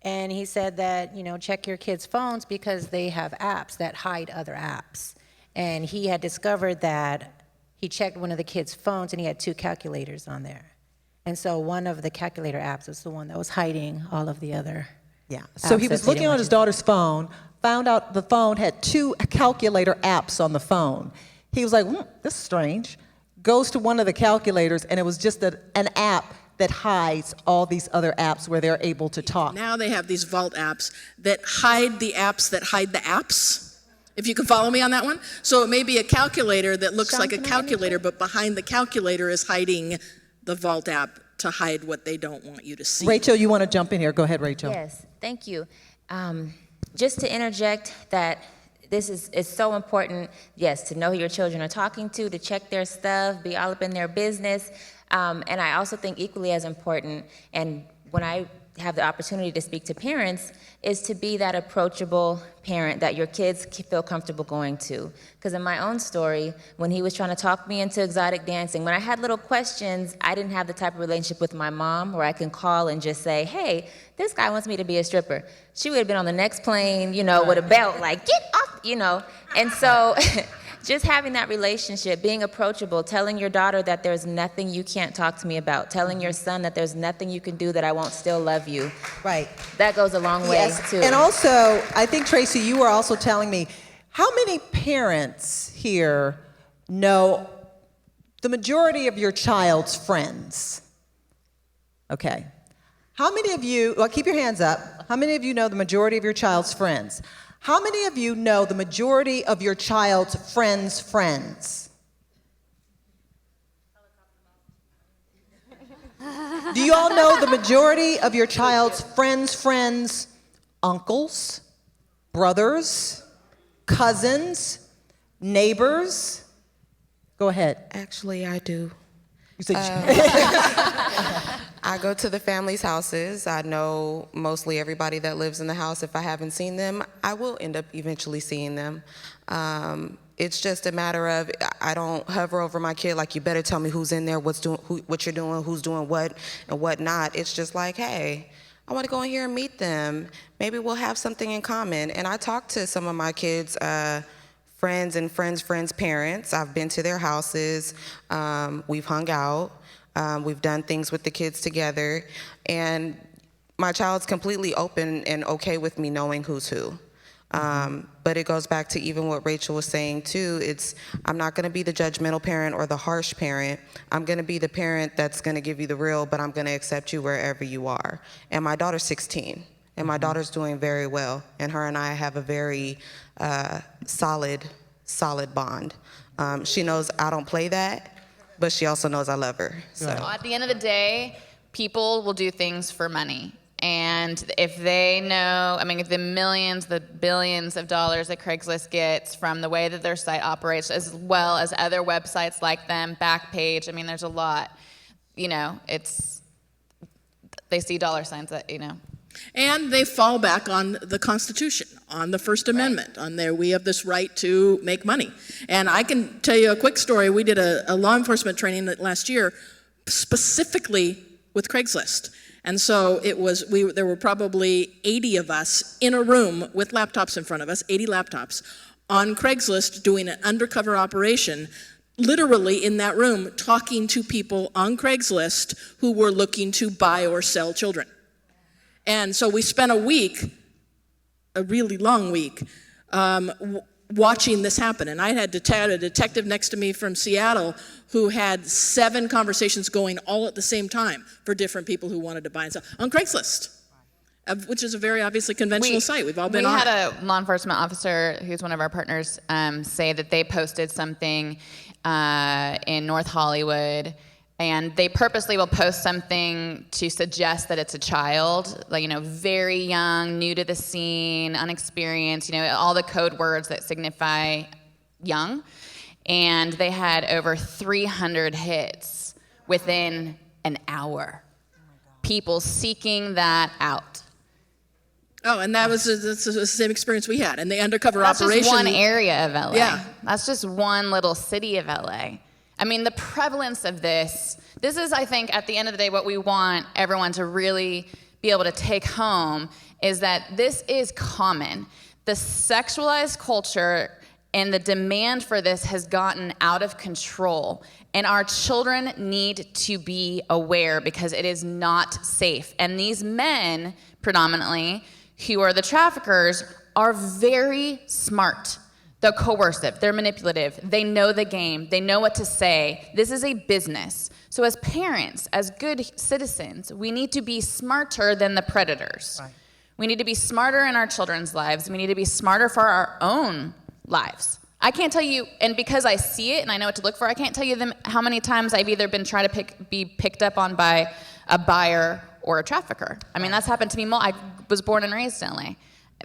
and he said that, check your kids' phones because they have apps that hide other apps. And he had discovered that he checked one of the kids' phones and he had 2 calculators on there. And so one of the calculator apps was the one that was hiding all of the other. Yeah. So he was looking on his daughter's phone, found out the phone had 2 calculator apps on the phone. He was like, this is strange. Goes to one of the calculators, and it was just an app that hides all these other apps where they're able to talk. Now they have these vault apps that hide the apps that hide the apps. If you can follow me on that one. So it may be a calculator that looks like a calculator, but behind the calculator is hiding the vault app to hide what they don't want you to see. Rachel, you want to jump in here? Go ahead, Rachel. Yes, thank you. Just to interject that it's so important, yes, to know who your children are talking to check their stuff, be all up in their business. And I also think equally as important, and when I have the opportunity to speak to parents, is to be that approachable parent that your kids feel comfortable going to. Because in my own story, when he was trying to talk me into exotic dancing, when I had little questions, I didn't have the type of relationship with my mom where I can call and just say, hey, this guy wants me to be a stripper. She would have been on the next plane, with a belt, like, get off, And so just having that relationship, being approachable, telling your daughter that there's nothing you can't talk to me about, telling your son that there's nothing you can do that I won't still love you. Right. That goes a long way, Yes. too. And also, I think, Tracy, you were also telling me, how many parents here know the majority of your child's friends? Okay. How many of you, well, keep your hands up. How many of you know the majority of your child's friends? How many of you know the majority of your child's friends' friends? Do you all know the majority of your child's friends' uncles, brothers, cousins, neighbors? Go ahead. Actually, I do. You said I go to the family's houses. I know mostly everybody that lives in the house. If I haven't seen them, I will end up eventually seeing them. It's just a matter of, I don't hover over my kid like, you better tell me who's in there, what you're doing, who's doing what and what not. It's just like, hey, I want to go in here and meet them. Maybe we'll have something in common. And I talk to some of my kids' friends and friends' parents. I've been to their houses. We've hung out. We've done things with the kids together. And my child's completely open and okay with me knowing who's who. But it goes back to even what Rachel was saying too. I'm not gonna be the judgmental parent or the harsh parent. I'm gonna be the parent that's gonna give you the real, but I'm gonna accept you wherever you are. And my daughter's 16, and my daughter's doing very well. And her and I have a very solid bond. She knows I don't play that, but she also knows I love her. So At the end of the day, people will do things for money. And if they know, I mean, if the millions, the billions of dollars that Craigslist gets from the way that their site operates, as well as other websites like them, Backpage, I mean, there's a lot, you know, they see dollar signs that, you know. And they fall back on the Constitution, on the First Amendment, on we have this right to make money. And I can tell you a quick story. We did a law enforcement training last year specifically with Craigslist. And so there were probably 80 of us in a room with laptops in front of us, 80 laptops, on Craigslist doing an undercover operation, literally in that room talking to people on Craigslist who were looking to buy or sell children. And so we spent a week, a really long week, watching this happen. And I had a detective next to me from Seattle who had 7 conversations going all at the same time for different people who wanted to buy and sell on Craigslist, which is a very obviously conventional site. We've all been on it. We had a law enforcement officer who's one of our partners say that they posted something in North Hollywood, and they purposely will post something to suggest that it's a child, like, you know, very young, new to the scene, unexperienced, you know, all the code words that signify young. And they had over 300 hits within an hour. People seeking that out. Oh, and that's the same experience we had. And the undercover That's operation. just one area of LA. Yeah. That's just one little city of LA. I mean, the prevalence of this is, I think, at the end of the day, what we want everyone to really be able to take home is that this is common. The sexualized culture and the demand for this has gotten out of control. And our children need to be aware because it is not safe. And these men, predominantly, who are the traffickers, are very smart. They're coercive, they're manipulative, they know the game, they know what to say. This is a business. So as parents, as good citizens, we need to be smarter than the predators. Right. We need to be smarter in our children's lives. We need to be smarter for our own lives. I can't tell you, and because I see it and I know what to look for, I can't tell you how many times I've either been trying to be picked up on by a buyer or a trafficker. I mean, that's happened to me. I was born and raised in LA.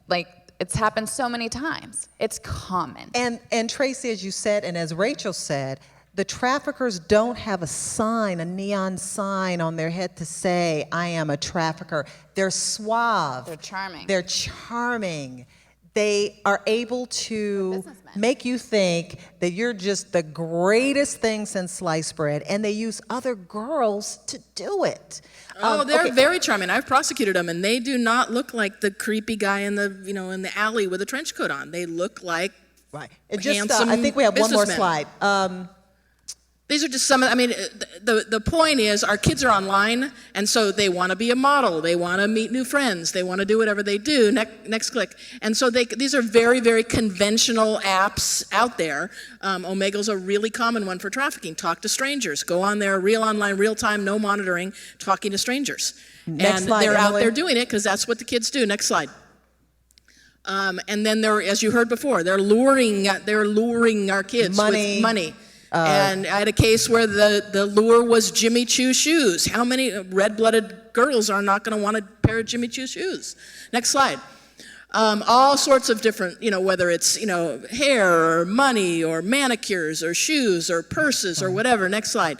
Like, it's happened so many times. It's common. And Tracy, as you said, and as Rachel said, the traffickers don't have a neon sign on their head to say, I am a trafficker. They're suave. They're charming. They're charming. They are able to make you think that you're just the greatest thing since sliced bread, and they use other girls to do it. Oh, they're very charming. I've prosecuted them, and they do not look like the creepy guy in the alley with a trench coat on. They look like Right. And just, handsome I think we have one more businessmen. slide. These are just some, I mean, the point is our kids are online, and so they want to be a model, they want to meet new friends, they want to do whatever they do, next click. And so these are very, very conventional apps out there. Omegle's a really common one for trafficking. Talk to strangers. Go on there, real online, real time, no monitoring, talking to strangers. Next and slide, they're out Emily. there doing it because that's what the kids do. Next slide. And then they're, as you heard before, they're luring our kids with money. And I had a case where the lure was Jimmy Choo shoes. How many red-blooded girls are not going to want a pair of Jimmy Choo shoes? Next slide. All sorts of different, whether it's, hair or money or manicures or shoes or purses or whatever. Next slide.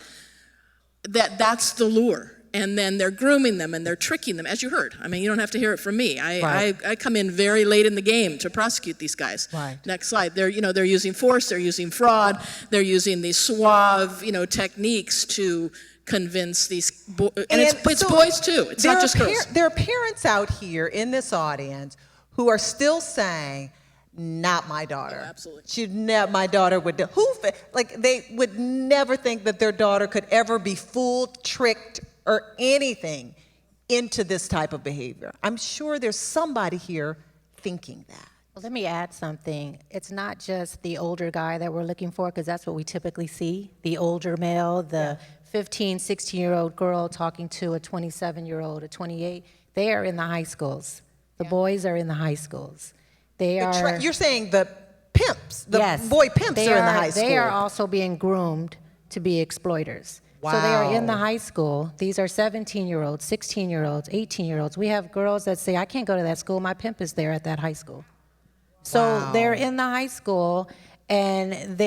That's the lure. And then they're grooming them and they're tricking them, as you heard. I mean, you don't have to hear it from me. I come in very late in the game to prosecute these guys. Right. Next slide. They're using force, they're using fraud, they're using these suave, techniques to convince these boys. And it's so boys too. It's not just girls. There are parents out here in this audience who are still saying, not my daughter. Oh, absolutely. My daughter would do. They would never think that their daughter could ever be fooled, tricked, or anything into this type of behavior. I'm sure there's somebody here thinking that. Well, let me add something. It's not just the older guy that we're looking for, because that's what we typically see, the older male, the 15, 16-year-old girl talking to a 27-year-old, a 28. They are in the high schools. The boys are in the high schools. They are. You're saying the pimps, the yes, boy pimps are in the high school. They are also being groomed to be exploiters. Wow. So they are in the high school. These are 17-year-olds, 16-year-olds, 18-year-olds. We have girls that say, I can't go to that school. My pimp is there at that high school. So they're in the high school, and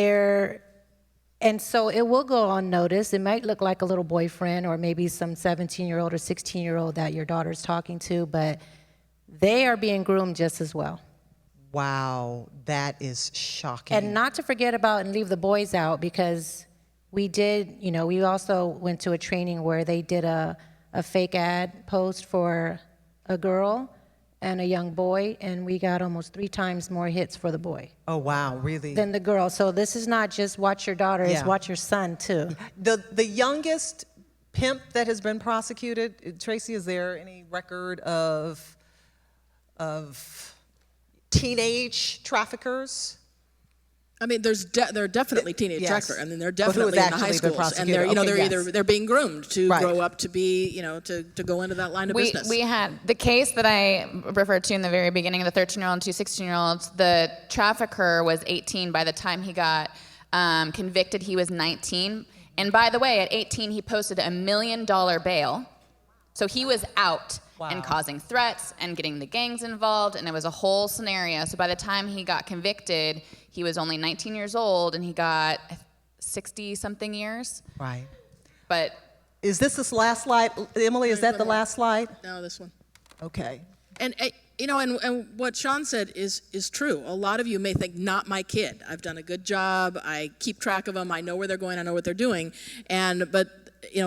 so it will go unnoticed. It might look like a little boyfriend or maybe some 17-year-old or 16-year-old that your daughter's talking to, but they are being groomed just as well. Wow, that is shocking. And not to forget about and leave the boys out, because we did, we also went to a training where they did a fake ad post for a girl and a young boy, and we got almost 3 times more hits for the boy. Oh, wow, really? Than the girl. So this is not just watch your daughter, it's Yeah. watch your son too. The youngest pimp that has been prosecuted, Tracy, is there any record of teenage traffickers? I mean, there are definitely teenage Yes. traffickers. I mean, they're But who has definitely in the high actually been schools, and prosecuted? they're being groomed to Right. grow up to be, to go into that line of business. We had the case that I referred to in the very beginning, the 13-year-old and 2 16-year-olds. The trafficker was 18 by the time he got convicted. He was 19. And by the way, at 18, he posted a $1 million bail. So he was out and causing threats and getting the gangs involved, and it was a whole scenario. So by the time he got convicted, he was only 19 years old, and he got 60-something years. Right. But Is this last slide? Emily, is that the last slide? No, this one. Okay. And and what Sean said is true. A lot of you may think, not my kid. I've done a good job. I keep track of them. I know where they're going. I know what they're doing. But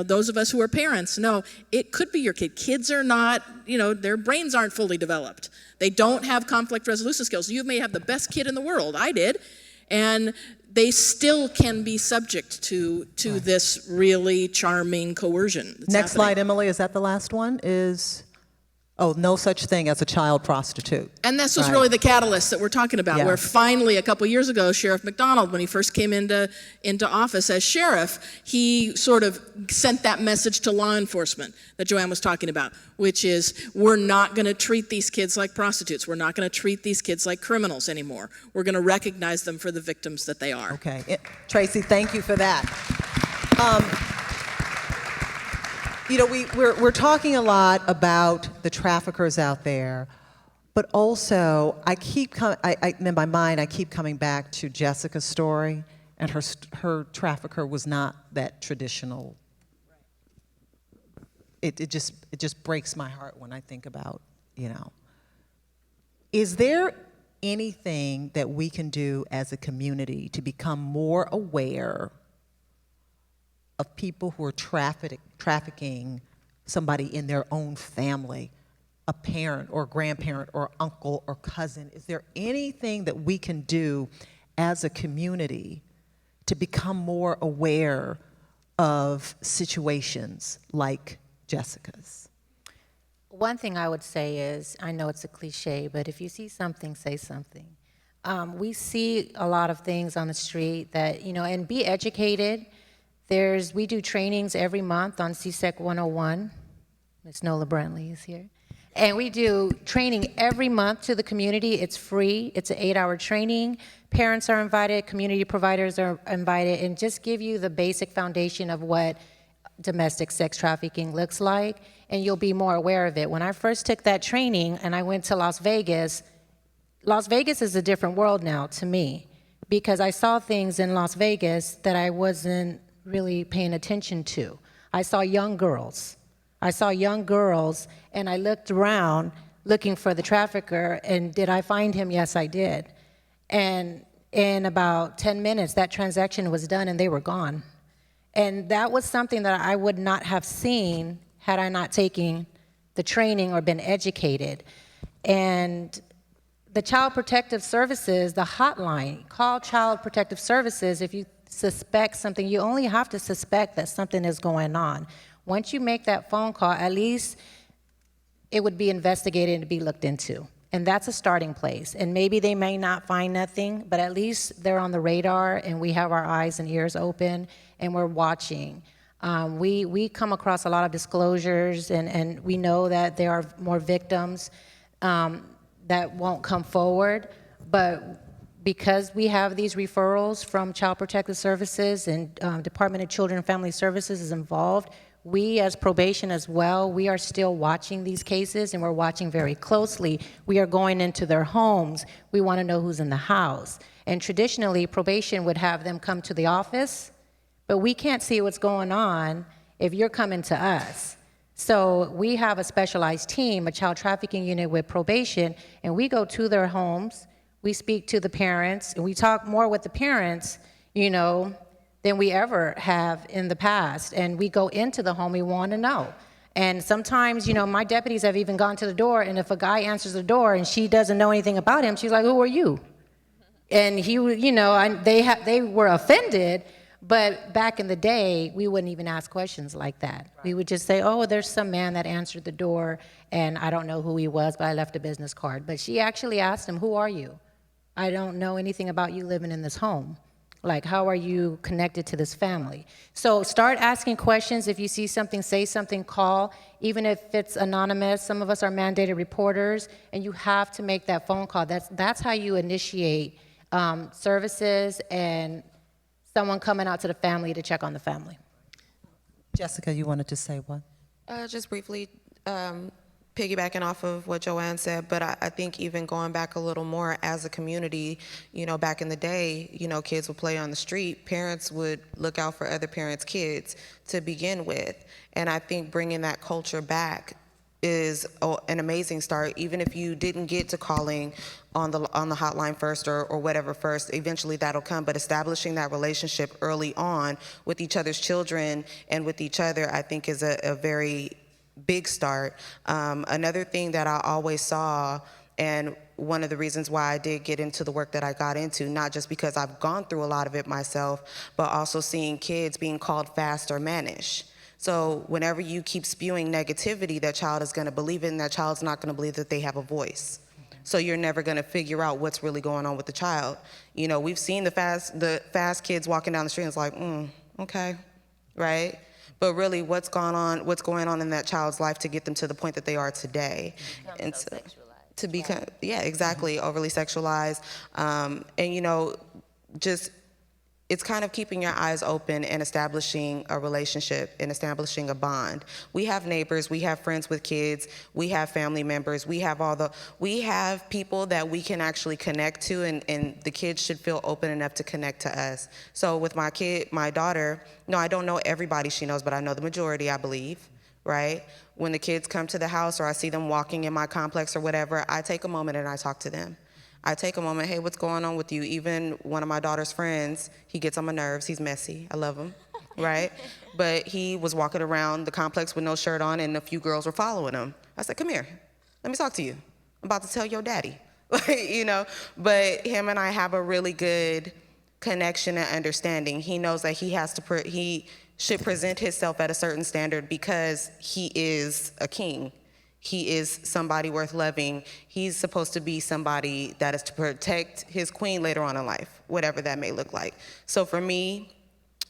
those of us who are parents know it could be your kid. Kids are not, their brains aren't fully developed. They don't have conflict resolution skills. You may have the best kid in the world. I did. And they still can be subject to this really charming coercion that's Next happening. slide, Emily. Is that the last one? No such thing as a child prostitute. And this was Right. really the catalyst that we're talking about, Yeah. where finally, a couple years ago, Sheriff McDonald, when he first came into office as sheriff, he sort of sent that message to law enforcement that Joanne was talking about, which is, we're not going to treat these kids like prostitutes. We're not going to treat these kids like criminals anymore. We're going to recognize them for the victims that they are. Okay. Tracy, thank you for that. We're talking a lot about the traffickers out there, but also in my mind I keep coming back to Jessica's story, and her trafficker was not that traditional. It just breaks my heart when I think about, Is there anything that we can do as a community to become more aware of people who are trafficking somebody in their own family, a parent or grandparent or uncle or cousin? Is there anything that we can do as a community to become more aware of situations like Jessica's? One thing I would say is, I know it's a cliche, but if you see something, say something. We see a lot of things on the street that, and be educated. We do trainings every month on CSEC 101. Ms. Nola Brantley is here. And we do training every month to the community. It's free. It's an 8-hour training. Parents are invited, community providers are invited, and just give you the basic foundation of what domestic sex trafficking looks like, and you'll be more aware of it. When I first took that training and I went to Las Vegas is a different world now to me, because I saw things in Las Vegas that I wasn't really paying attention to. I saw young girls, and I looked around looking for the trafficker, and did I find him? Yes, I did. And in about 10 minutes, that transaction was done and they were gone. And that was something that I would not have seen had I not taken the training or been educated. And the Child Protective Services, the hotline, call Child Protective Services if you suspect something. You only have to suspect that something is going on. Once you make that phone call, at least it would be investigated and be looked into. And that's a starting place. And maybe they may not find nothing, but at least they're on the radar and we have our eyes and ears open and we're watching. We come across a lot of disclosures, and we know that there are more victims that won't come forward, but because we have these referrals from Child Protective Services and Department of Children and Family Services is involved, we as probation as well, we are still watching these cases, and we're watching very closely. We are going into their homes. We want to know who's in the house. And traditionally, probation would have them come to the office, but we can't see what's going on if you're coming to us. So we have a specialized team, a child trafficking unit with probation, and we go to their homes, we speak to the parents, and we talk more with the parents, than we ever have in the past. And we go into the home, we want to know. And sometimes, my deputies have even gone to the door, and if a guy answers the door and she doesn't know anything about him, she's like, "Who are you?" And he, they were offended. But back in the day, we wouldn't even ask questions like that. Right. We would just say, "Oh, there's some man that answered the door, and I don't know who he was, but I left a business card." But she actually asked him, "Who are you? I don't know anything about you living in this home. Like, how are you connected to this family?" So start asking questions. If you see something, say something, call. Even if it's anonymous, some of us are mandated reporters, and you have to make that phone call. That's how you initiate services and someone coming out to the family to check on the family. Jessica, you wanted to say what? Just briefly, piggybacking off of what Joanne said, but I think even going back a little more as a community, back in the day, kids would play on the street. Parents would look out for other parents' kids to begin with. And I think bringing that culture back is an amazing start. Even if you didn't get to calling on the hotline first or whatever first, eventually that'll come. But establishing that relationship early on with each other's children and with each other, I think is a very big start. Another thing that I always saw, and one of the reasons why I did get into the work that I got into, not just because I've gone through a lot of it myself, but also seeing kids being called fast or mannish. So whenever you keep spewing negativity, that child is going to believe it, and that child's not going to believe that they have a voice. So you're never going to figure out what's really going on with the child. We've seen the fast kids walking down the street, and it's like, okay, right? But really, what's going on in that child's life to get them to the point that they are today? And so to become, yeah, exactly, overly sexualized. And just, it's kind of keeping your eyes open and establishing a relationship and establishing a bond. We have neighbors, we have friends with kids, we have family members, we have people that we can actually connect to, and the kids should feel open enough to connect to us. So with my daughter, no, I don't know everybody she knows, but I know the majority, I believe, right? When the kids come to the house or I see them walking in my complex or whatever, I take a moment and I talk to them. I take a moment, "Hey, what's going on with you?" Even one of my daughter's friends, he gets on my nerves. He's messy. I love him, right? But he was walking around the complex with no shirt on, and a few girls were following him. I said, "Come here. Let me talk to you. I'm about to tell your daddy you know, but him and I have a really good connection and understanding. He knows that he has to, he should present himself at a certain standard because he is a king. He is somebody worth loving. He's supposed to be somebody that is to protect his queen later on in life, whatever that may look like. So for me,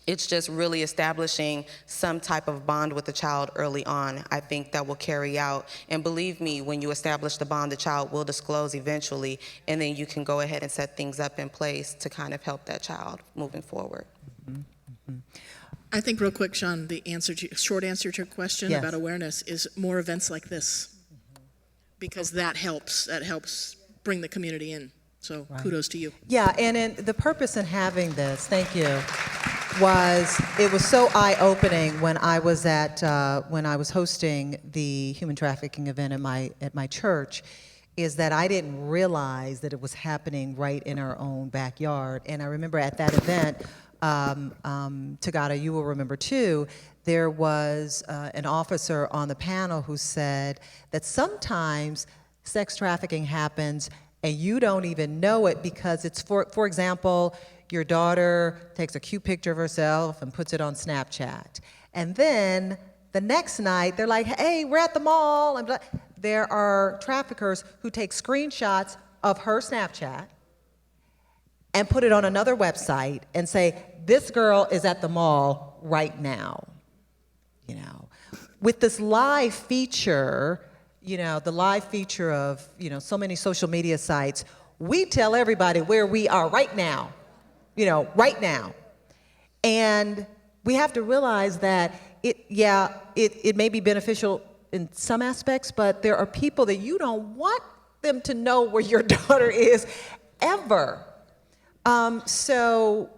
it's just really establishing some type of bond with the child early on. I think that will carry out. And believe me, when you establish the bond, the child will disclose eventually, and then you can go ahead and set things up in place to kind of help that child moving forward. I think real quick, Sean, the short answer to your question Yes. about awareness is more events like this, because that helps bring the community in. So kudos to you. Yeah, and the purpose in having this, thank you, it was so eye-opening when I was hosting the human trafficking event at my church, is that I didn't realize that it was happening right in our own backyard. And I remember at that event, Tagata, you will remember too, there was an officer on the panel who said that sometimes sex trafficking happens and you don't even know it because it's, for example, your daughter takes a cute picture of herself and puts it on Snapchat. And then the next night, they're like, hey, we're at the mall. And there are traffickers who take screenshots of her Snapchat and put it on another website and say, this girl is at the mall right now. You know, with this live feature, you know, the live feature of, you know, so many social media sites, we tell everybody where we are right now, you know, right now. And we have to realize that it may be beneficial in some aspects, but there are people that you don't want them to know where your daughter is ever. So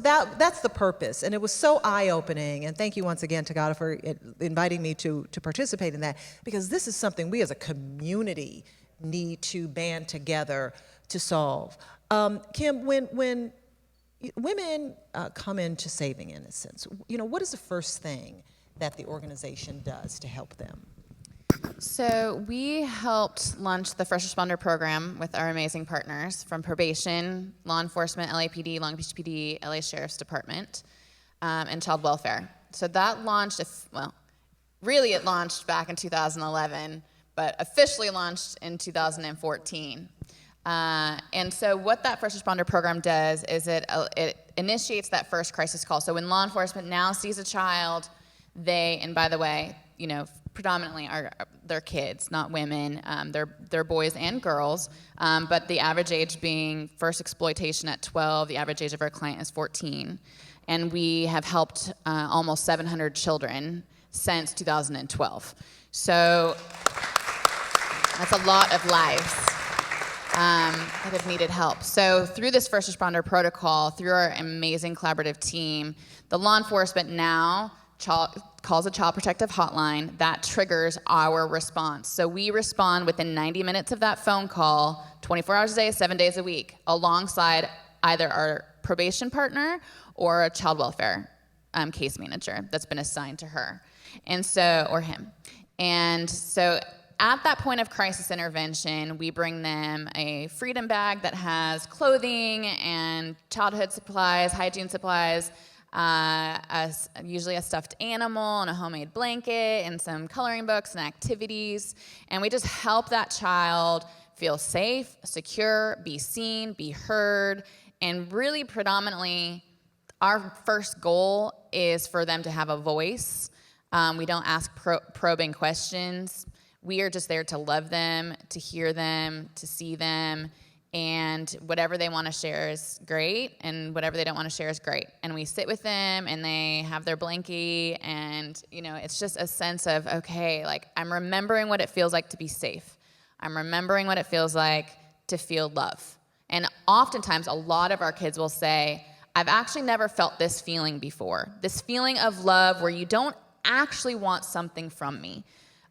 that's the purpose, and it was so eye-opening. And thank you once again, Tagata, for inviting me to participate in that, because this is something we as a community need to band together to solve. Kim, when women come into Saving Innocence, you know, what is the first thing that the organization does to help them? So we helped launch the first responder program with our amazing partners from probation, law enforcement, LAPD, Long Beach PD, LA Sheriff's Department, and child welfare. So that launched, really it launched back in 2011, but officially launched in 2014. And so what that first responder program does is it initiates that first crisis call. So when law enforcement now sees a child, and by the way, you know, predominantly they're kids, not women. They're boys and girls, but the average age being first exploitation at 12, the average age of our client is 14. And we have helped almost 700 children since 2012. So that's a lot of lives that have needed help. So through this first responder protocol, through our amazing collaborative team, the law enforcement now calls a child protective hotline that triggers our response. So we respond within 90 minutes of that phone call, 24 hours a day, 7 days a week, alongside either our probation partner or a child welfare case manager that's been assigned to her, or him. And so at that point of crisis intervention, we bring them a freedom bag that has clothing and childhood supplies, hygiene supplies, usually a stuffed animal and a homemade blanket and some coloring books and activities. And we just help that child feel safe, secure, be seen, be heard, and really predominantly our first goal is for them to have a voice. We don't ask probing questions. We are just there to love them, to hear them, to see them, and whatever they want to share is great, and whatever they don't want to share is great. And we sit with them, and they have their blankie, and you know, it's just a sense of, okay, like I'm remembering what it feels like to be safe. I'm remembering what it feels like to feel love. And oftentimes, a lot of our kids will say, I've actually never felt this feeling before. This feeling of love where you don't actually want something from me.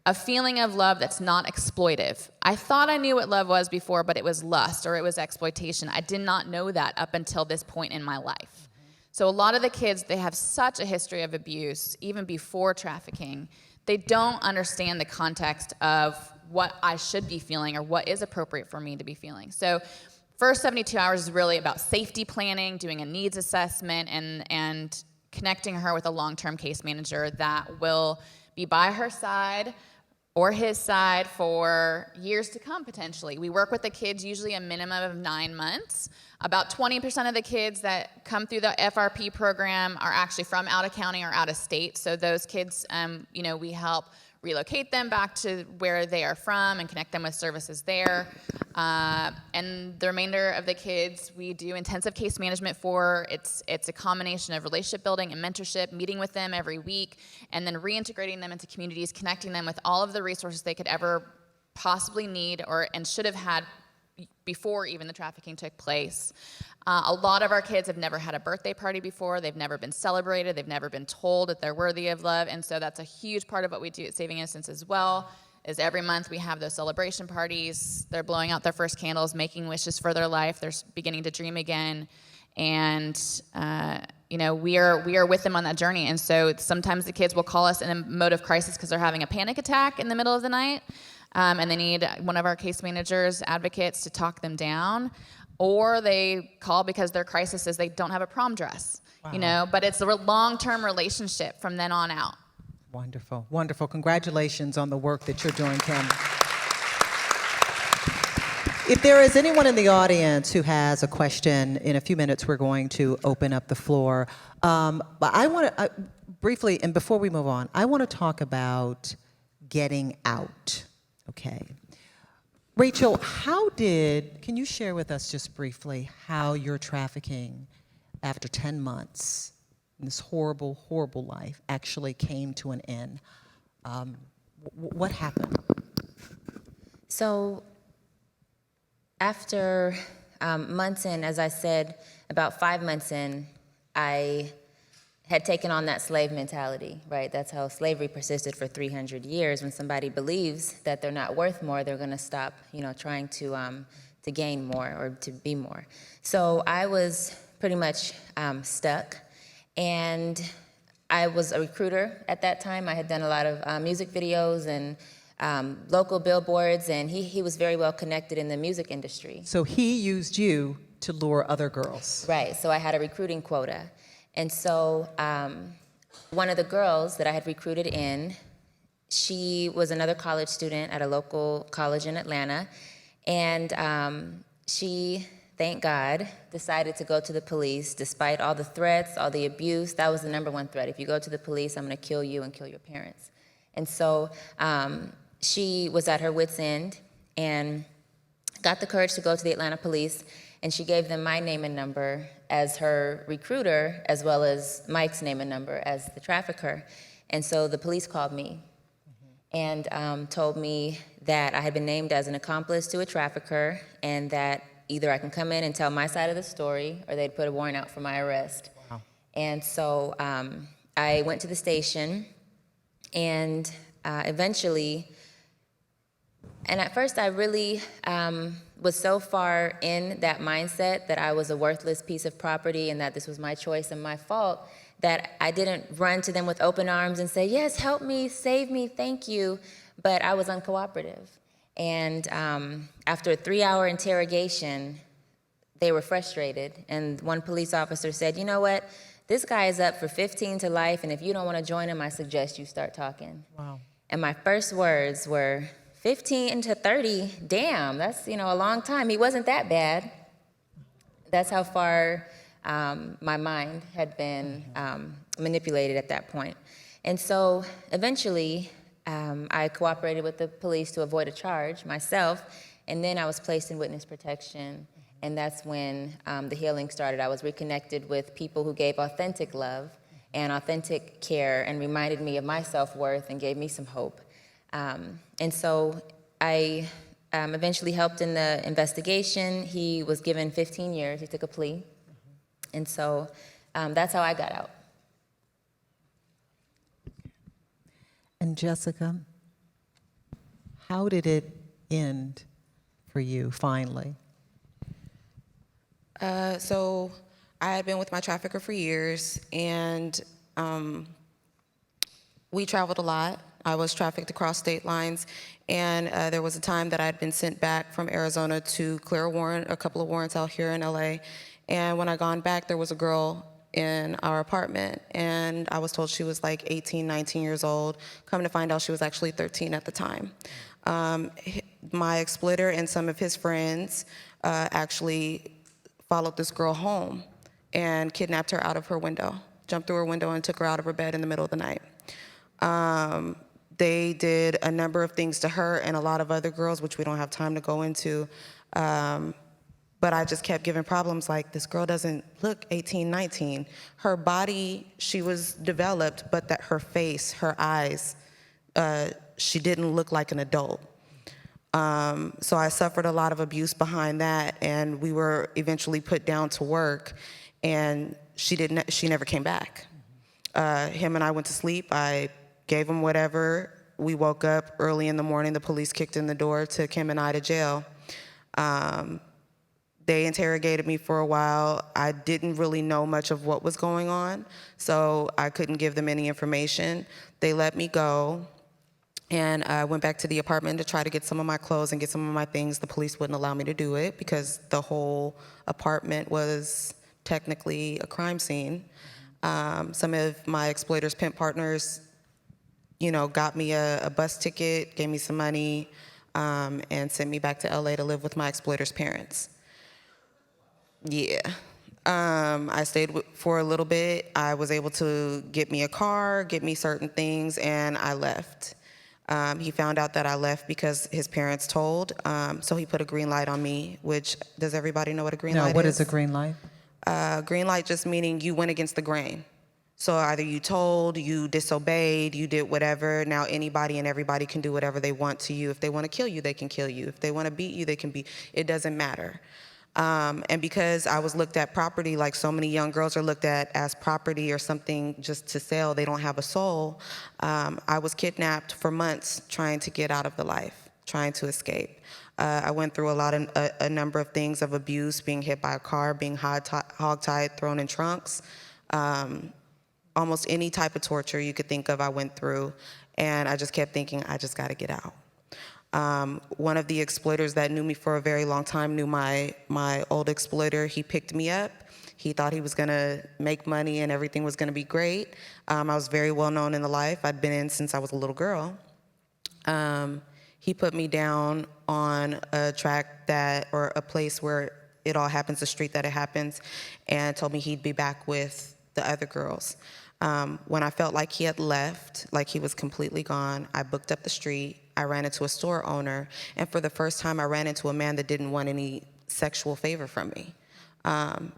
A feeling of love that's not exploitive. I thought I knew what love was before, but it was lust or it was exploitation. I did not know that up until this point in my life. So a lot of the kids, they have such a history of abuse, even before trafficking. They don't understand the context of what I should be feeling or what is appropriate for me to be feeling. So first 72 hours is really about safety planning, doing a needs assessment, and connecting her with a long-term case manager that will be by her side or his side for years to come, potentially. We work with the kids usually a minimum of 9 months. About 20% of the kids that come through the FRP program are actually from out of county or out of state. So those kids, we help relocate them back to where they are from and connect them with services there. And the remainder of the kids, we do intensive case management for. It's a combination of relationship building and mentorship, meeting with them every week, and then reintegrating them into communities, connecting them with all of the resources they could ever possibly need and should have had before even the trafficking took place. A lot of our kids have never had a birthday party before. They've never been celebrated. They've never been told that they're worthy of love. And so that's a huge part of what we do at Saving Innocence as well, is every month we have those celebration parties. They're blowing out their first candles, making wishes for their life. They're beginning to dream again. And, we are with them on that journey. And so sometimes the kids will call us in a mode of crisis because they're having a panic attack in the middle of the night. And they need one of our case managers, advocates, to talk them down. Or they call because their crisis is they don't have a prom dress, but it's a long-term relationship from then on out. Wonderful, wonderful. Congratulations on the work that you're doing, Kim. If there is anyone in the audience who has a question, in a few minutes we're going to open up the floor. But I want to, briefly, and before we move on, I want to talk about getting out, okay? Rachel, can you share with us just briefly how your trafficking, after 10 months, in this horrible, horrible life, actually came to an end? What happened? So after months in, as I said, about 5 months in, I had taken on that slave mentality, right? That's how slavery persisted for 300 years. When somebody believes that they're not worth more, they're gonna stop, trying to gain more or to be more. So I was pretty much stuck, and I was a recruiter at that time. I had done a lot of music videos and local billboards, and he was very well connected in the music industry. So he used you to lure other girls. Right, so I had a recruiting quota. And so one of the girls that I had recruited in, she was another college student at a local college in Atlanta, and she, thank God, decided to go to the police despite all the threats, all the abuse. That was the #1 threat. If you go to the police, I'm gonna kill you and kill your parents. And so she was at her wit's end and got the courage to go to the Atlanta police, and she gave them my name and number as her recruiter, as well as Mike's name and number as the trafficker. And so the police called me and told me that I had been named as an accomplice to a trafficker, and that either I can come in and tell my side of the story, or they'd put a warrant out for my arrest. Wow. And so I went to the station, and eventually, and at first I really was so far in that mindset that I was a worthless piece of property and that this was my choice and my fault, that I didn't run to them with open arms and say, yes, help me, save me, thank you, but I was uncooperative. And after a 3-hour interrogation, they were frustrated, and one police officer said, you know what, this guy is up for 15 to life, and if you don't want to join him, I suggest you start talking. Wow. And my first words were, 15 to 30, damn, that's a long time. He wasn't that bad. That's how far my mind had been manipulated at that point. And so eventually, I cooperated with the police to avoid a charge myself, and then I was placed in witness protection, and that's when the healing started. I was reconnected with people who gave authentic love and authentic care and reminded me of my self-worth and gave me some hope. And so I eventually helped in the investigation. He was given 15 years. He took a plea. And so that's how I got out. And Jessica, how did it end for you finally? So I had been with my trafficker for years, and we traveled a lot. I was trafficked across state lines, and there was a time that I had been sent back from Arizona to clear a warrant, a couple of warrants out here in LA. And when I gone back, there was a girl in our apartment, and I was told she was like 18, 19 years old. Come to find out, she was actually 13 at the time. My exploiter and some of his friends actually followed this girl home and kidnapped her out of her window, jumped through her window and took her out of her bed in the middle of the night. They did a number of things to her and a lot of other girls, which we don't have time to go into. But I just kept giving problems like, this girl doesn't look 18, 19. Her body, she was developed, but that her face, her eyes, she didn't look like an adult. So I suffered a lot of abuse behind that, and we were eventually put down to work, and she never came back. Him and I went to sleep. I gave him whatever. We woke up early in the morning. The police kicked in the door, took him and I to jail. They interrogated me for a while. I didn't really know much of what was going on, so I couldn't give them any information. They let me go, and I went back to the apartment to try to get some of my clothes and get some of my things. The police wouldn't allow me to do it because the whole apartment was technically a crime scene. Some of my exploiters' pimp partners, got me a bus ticket, gave me some money, and sent me back to LA to live with my exploiter's parents. Yeah. I stayed for a little bit. I was able to get me a car, get me certain things, and I left. He found out that I left because his parents told, so he put a green light on me, which, does everybody know what a green light is? No, what is a green light? Green light just meaning you went against the grain. So either you told, you disobeyed, you did whatever. Now anybody and everybody can do whatever they want to you. If they want to kill you, they can kill you. If they want to beat you, they can beat. It doesn't matter. And because I was looked at property, like so many young girls are looked at as property or something just to sell, they don't have a soul, I was kidnapped for months trying to get out of the life, trying to escape. I went through a number of things of abuse, being hit by a car, being hog-tied, thrown in trunks. Almost any type of torture you could think of I went through, and I just kept thinking, I just gotta get out. One of the exploiters that knew me for a very long time knew my old exploiter. He picked me up. He thought he was gonna make money and everything was gonna be great. I was very well known in the life. I'd been in since I was a little girl. He put me down on a track or a place where it all happens, a street that it happens, and told me he'd be back with the other girls. When I felt like he had left, like he was completely gone, I booked up the street. I ran into a store owner, and for the first time, I ran into a man that didn't want any sexual favor from me.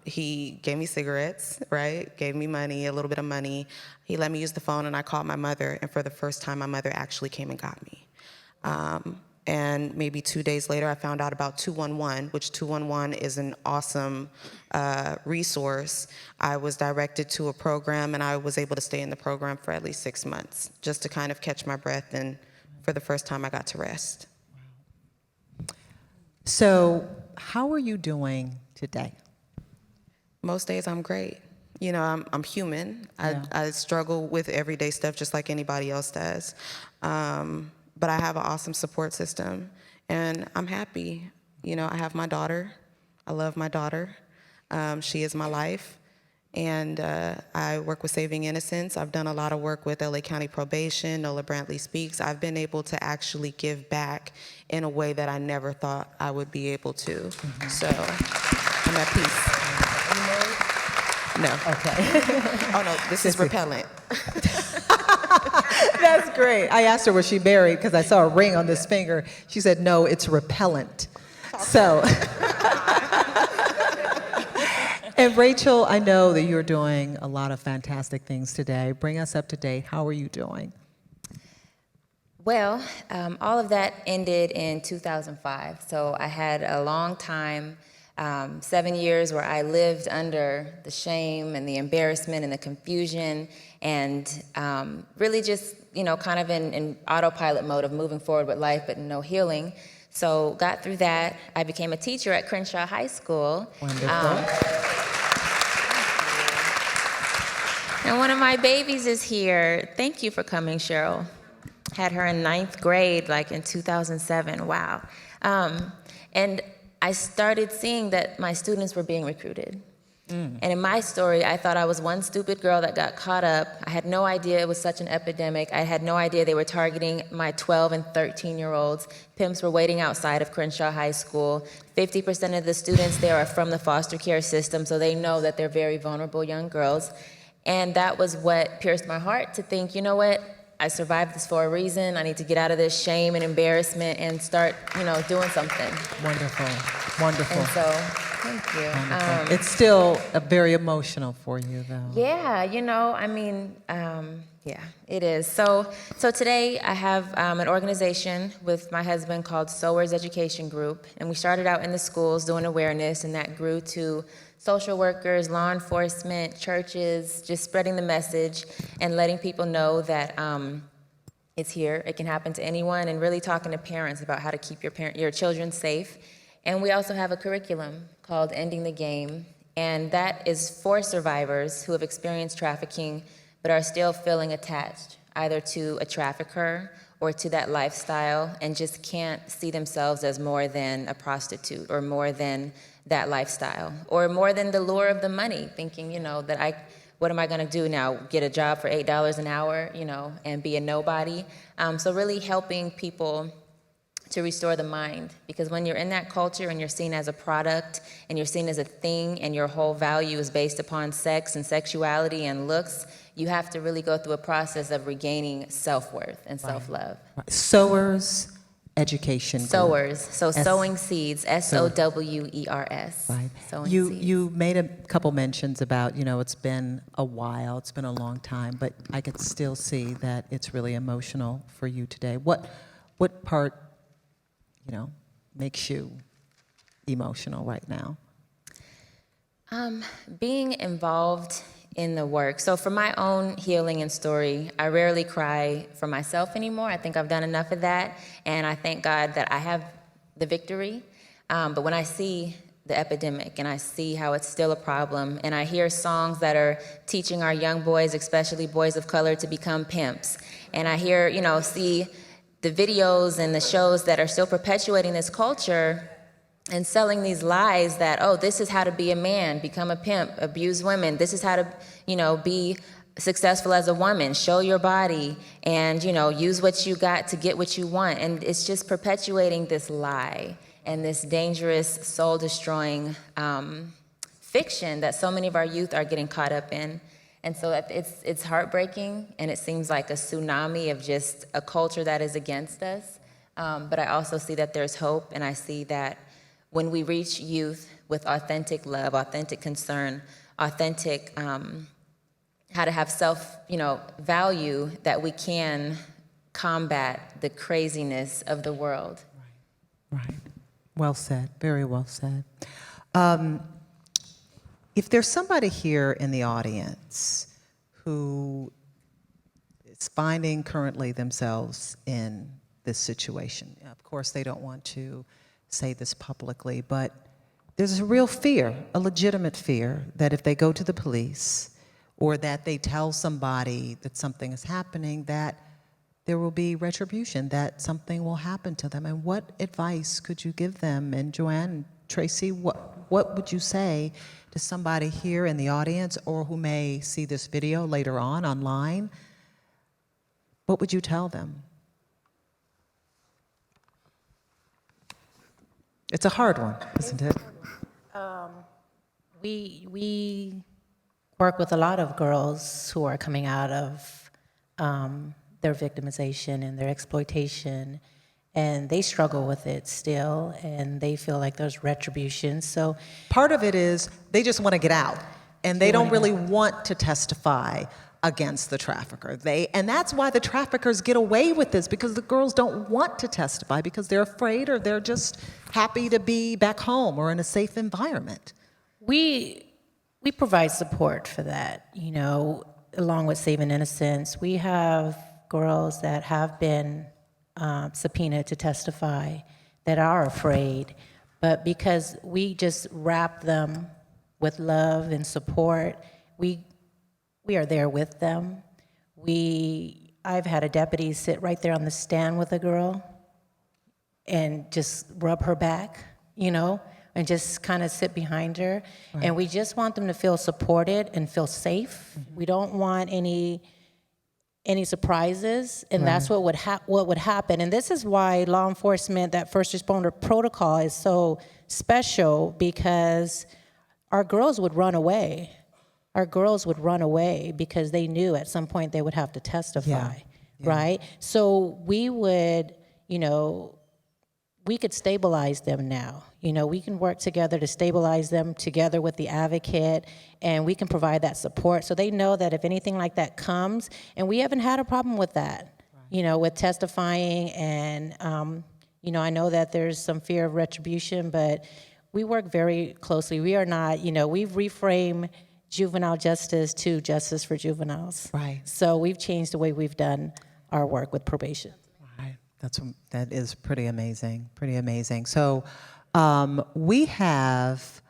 He gave me cigarettes, right? Gave me money, a little bit of money. He let me use the phone, and I called my mother, and for the first time, my mother actually came and got me. And maybe 2 days later, I found out about 211, which 211 is an awesome resource. I was directed to a program, and I was able to stay in the program for at least 6 months, just to kind of catch my breath, and for the first time, I got to rest. So how are you doing today? Most days, I'm great. I'm human. Yeah. I struggle with everyday stuff just like anybody else does. But I have an awesome support system, and I'm happy. I have my daughter. I love my daughter. She is my life, and I work with Saving Innocence. I've done a lot of work with LA County Probation, Nola Brantley Speaks. I've been able to actually give back in a way that I never thought I would be able to. Mm-hmm. So I'm at peace. No. Okay. Oh, no, this is repellent. That's great. I asked her, was she married? Because I saw a ring on this finger. She said, no, it's repellent. So, and Rachel, I know that you're doing a lot of fantastic things today. Bring us up to date. How are you doing? Well, all of that ended in 2005. So I had a long time, 7 years where I lived under the shame and the embarrassment and the confusion, and really just, kind of in autopilot mode of moving forward with life, but no healing. So got through that. I became a teacher at Crenshaw High School. Wonderful. And one of my babies is here. Thank you for coming, Cheryl. Had her in 9th grade, like in 2007. Wow. And I started seeing that my students were being recruited. And in my story, I thought I was one stupid girl that got caught up. I had no idea it was such an epidemic. I had no idea they were targeting my 12 and 13-year-olds. Pimps were waiting outside of Crenshaw High School. 50% of the students there are from the foster care system, so they know that they're very vulnerable young girls. And that was what pierced my heart, to think, you know what? I survived this for a reason. I need to get out of this shame and embarrassment and start, doing something. Wonderful, wonderful. And so, thank you. Wonderful. It's still very emotional for you, though. Yeah, yeah, it is. So today I have an organization with my husband called Sowers Education Group, and we started out in the schools doing awareness, and that grew to social workers, law enforcement, churches, just spreading the message and letting people know that it's here, it can happen to anyone, and really talking to parents about how to keep your children safe. And we also have a curriculum called Ending the Game, and that is for survivors who have experienced trafficking but are still feeling attached either to a trafficker or to that lifestyle and just can't see themselves as more than a prostitute or more than that lifestyle or more than the lure of the money, thinking, what am I going to do now? Get a job for $8 an hour, and be a nobody. So really helping people to restore the mind, because when you're in that culture and you're seen as a product and you're seen as a thing and your whole value is based upon sex and sexuality and looks, you have to really go through a process of regaining self-worth and self-love. Sowers Education Group. Sowers, so sowing seeds, SOWERS. Right. Sowing seeds. You made a couple mentions about, it's been a while, it's been a long time, but I could still see that it's really emotional for you today. What part, makes you emotional right now? Being involved in the work. So for my own healing and story, I rarely cry for myself anymore. I think I've done enough of that, and I thank God that I have the victory. But when I see the epidemic and I see how it's still a problem, and I hear songs that are teaching our young boys, especially boys of color, to become pimps, and I hear, see the videos and the shows that are still perpetuating this culture and selling these lies that, this is how to be a man, become a pimp, abuse women. This is how to, be successful as a woman, show your body, and, use what you got to get what you want. And it's just perpetuating this lie and this dangerous, soul-destroying fiction that so many of our youth are getting caught up in. And so it's heartbreaking, and it seems like a tsunami of just a culture that is against us. But I also see that there's hope, and I see that when we reach youth with authentic love, authentic concern, authentic how to have value, that we can combat the craziness of the world. Right. Well said. Very well said. If there's somebody here in the audience who is finding currently themselves in this situation, of course they don't want to say this publicly, but there's a real fear, a legitimate fear, that if they go to the police or that they tell somebody that something is happening, that there will be retribution, that something will happen to them. And what advice could you give them? And Joanne, Tracy, what would you say to somebody here in the audience or who may see this video later on online? What would you tell them? It's a hard one, isn't it? We work with a lot of girls who are coming out of their victimization and their exploitation, and they struggle with it still, and they feel like there's retribution. So part of it is they just want to get out, and they don't really want to testify against the trafficker. And that's why the traffickers get away with this, because the girls don't want to testify because they're afraid, or they're just happy to be back home or in a safe environment. We provide support for that, along with Saving Innocence. We have girls that have been subpoenaed to testify that are afraid, but because we just wrap them with love and support, we are there with them. We I've had a deputy sit right there on the stand with a girl and just rub her back, you know, and just kind of sit behind her. Right. And we just want them to feel supported and feel safe. Mm-hmm. We don't want any surprises, and right. That's what would happen. And this is why law enforcement, that first responder protocol is so special, because our girls would run away. Our girls would run away because they knew at some point they would have to testify, right? So we would, you know, we could stabilize them now. You know, we can work together to stabilize them together with the advocate, and we can provide that support so they know that if anything like that comes, and we haven't had a problem with that, you know, with testifying. And, you know, I know that there's some fear of retribution, but we work very closely. We are not, you know, we've reframed juvenile justice to justice for juveniles. Right. So we've changed the way we've done our work with probation. Right. That is pretty amazing. Pretty amazing. So we have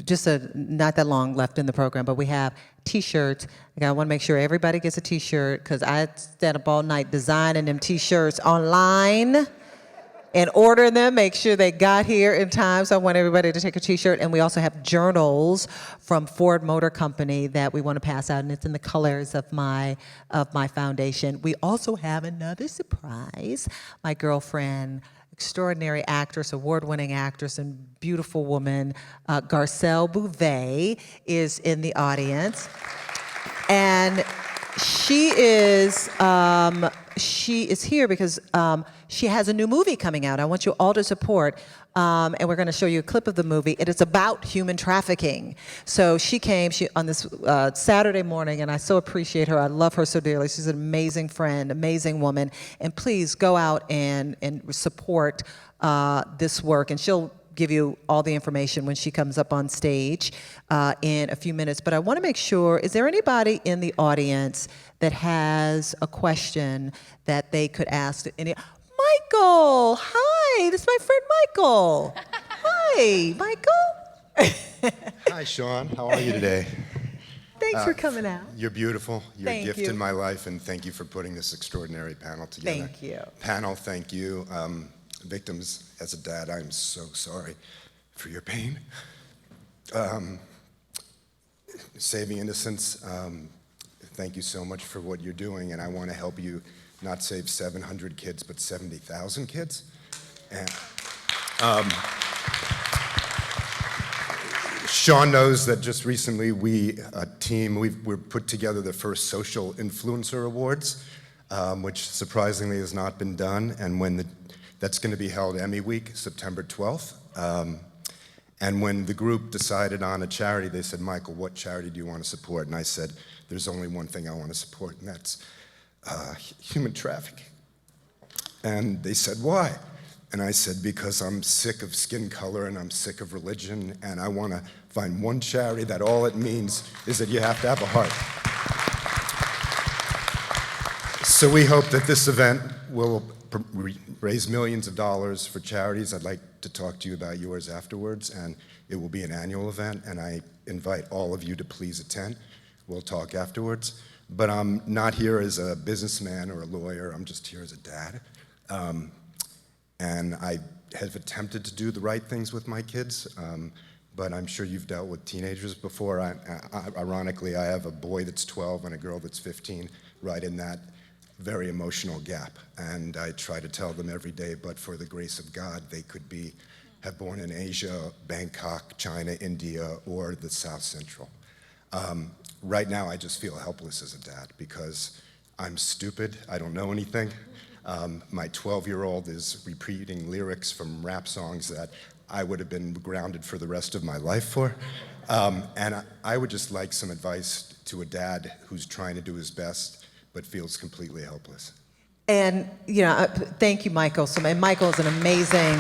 just not that long left in the program, but we have T-shirts. I want to make sure everybody gets a T-shirt, because I stand up all night designing them T-shirts online and order them, make sure they got here in time. So I want everybody to take a T-shirt. And we also have journals from Ford Motor Company that we want to pass out, and it's in the colors of my foundation. We also have another surprise. My girlfriend, extraordinary actress, award-winning actress, and beautiful woman, Garcelle Bouvet, is in the audience. And she is here because she has a new movie coming out. I want you all to support, and we're going to show you a clip of the movie. It is about human trafficking. So she came on this Saturday morning, and I so appreciate her. I love her so dearly. She's an amazing friend, amazing woman. And please go out and support this work. And she'll give you all the information when she comes up on stage in a few minutes. But I want to make sure, is there anybody in the audience that has a question that they could ask any? Michael, hi, this is my friend Michael. Hi, Michael. Hi, Shaun. How are you today? Thanks for coming out. You're beautiful. You're Thank a gift you. in my life, and thank you for putting this extraordinary panel together. Thank you. Panel, thank you. Victims, as a dad, I'm so sorry for your pain. Saving innocence, thank you so much for what you're doing, and I want to help you not save 700 kids, but 70,000 kids. And Shaun knows that just recently we've put together the first Social Influencer Awards, which surprisingly has not been done, and that's going to be held Emmy Week, September 12th. And when the group decided on a charity, they said, Michael, what charity do you want to support? And I said, there's only one thing I want to support, and that's human trafficking. And they said, why? And I said, because I'm sick of skin color and I'm sick of religion, and I want to find one charity that all it means is that you have to have a heart. So we hope that this event will raise millions of dollars for charities. I'd like to talk to you about yours afterwards, and it will be an annual event, and I invite all of you to please attend. We'll talk afterwards. But I'm not here as a businessman or a lawyer. I'm just here as a dad. And I have attempted to do the right things with my kids, but I'm sure you've dealt with teenagers before. Ironically, I have a boy that's 12 and a girl that's 15, right in that very emotional gap. And I try to tell them every day, but for the grace of God, they could have born in Asia, Bangkok, China, India, or the South Central. Right now, I just feel helpless as a dad because I'm stupid. I don't know anything. My 12-year-old is repeating lyrics from rap songs that I would have been grounded for the rest of my life for. And I would just like some advice to a dad who's trying to do his best but feels completely helpless. And, you know, thank you, Michael. And Michael is an amazing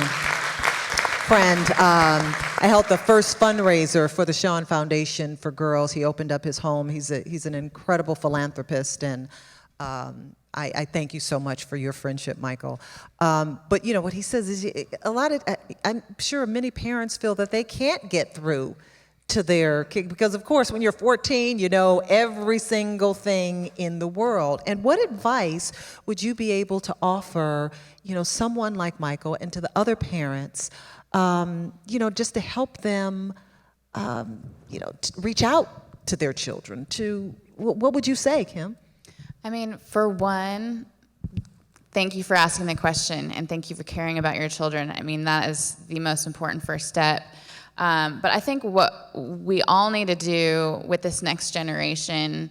friend. I helped the first fundraiser for the SHAUN Foundation for Girls. He opened up his home. He's an incredible philanthropist, and I thank you so much for your friendship, Michael. But you know what he says is I'm sure many parents feel that they can't get through to their kid? Because of course, when you're 14, you know every single thing in the world. And what advice would you be able to offer, you know, someone like Michael and to the other parents, you know, just to help them, you know, reach out to their children? What would you say, Kim? I mean, for one, thank you for asking the question, and thank you for caring about your children. I mean, that is the most important first step. But I think what we all need to do with this next generation,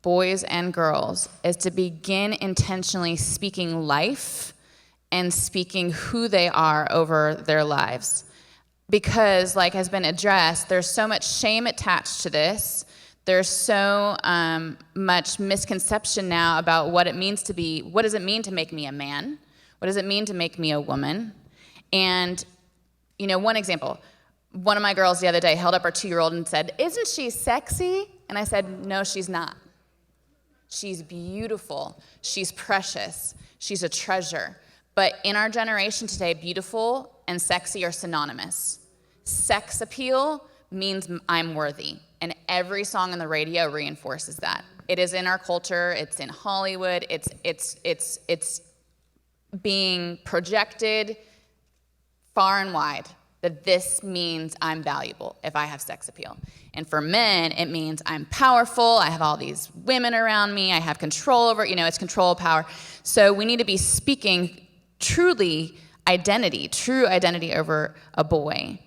boys and girls, is to begin intentionally speaking life and speaking who they are over their lives. Because, like has been addressed, there's so much shame attached to this. There's so much misconception now about what it means to be, what does it mean to make me a man? What does it mean to make me a woman? And, you know, one example, one of my girls the other day held up her 2-year-old and said, "Isn't she sexy?" And I said, "No, she's not. She's beautiful. She's precious. She's a treasure." But in our generation today, beautiful and sexy are synonymous. Sex appeal means I'm worthy. And every song on the radio reinforces that. It is in our culture, it's in Hollywood, it's being projected far and wide that this means I'm valuable if I have sex appeal. And for men, it means I'm powerful, I have all these women around me, I have control over, you know, it's control, power. So we need to be speaking true identity over a boy.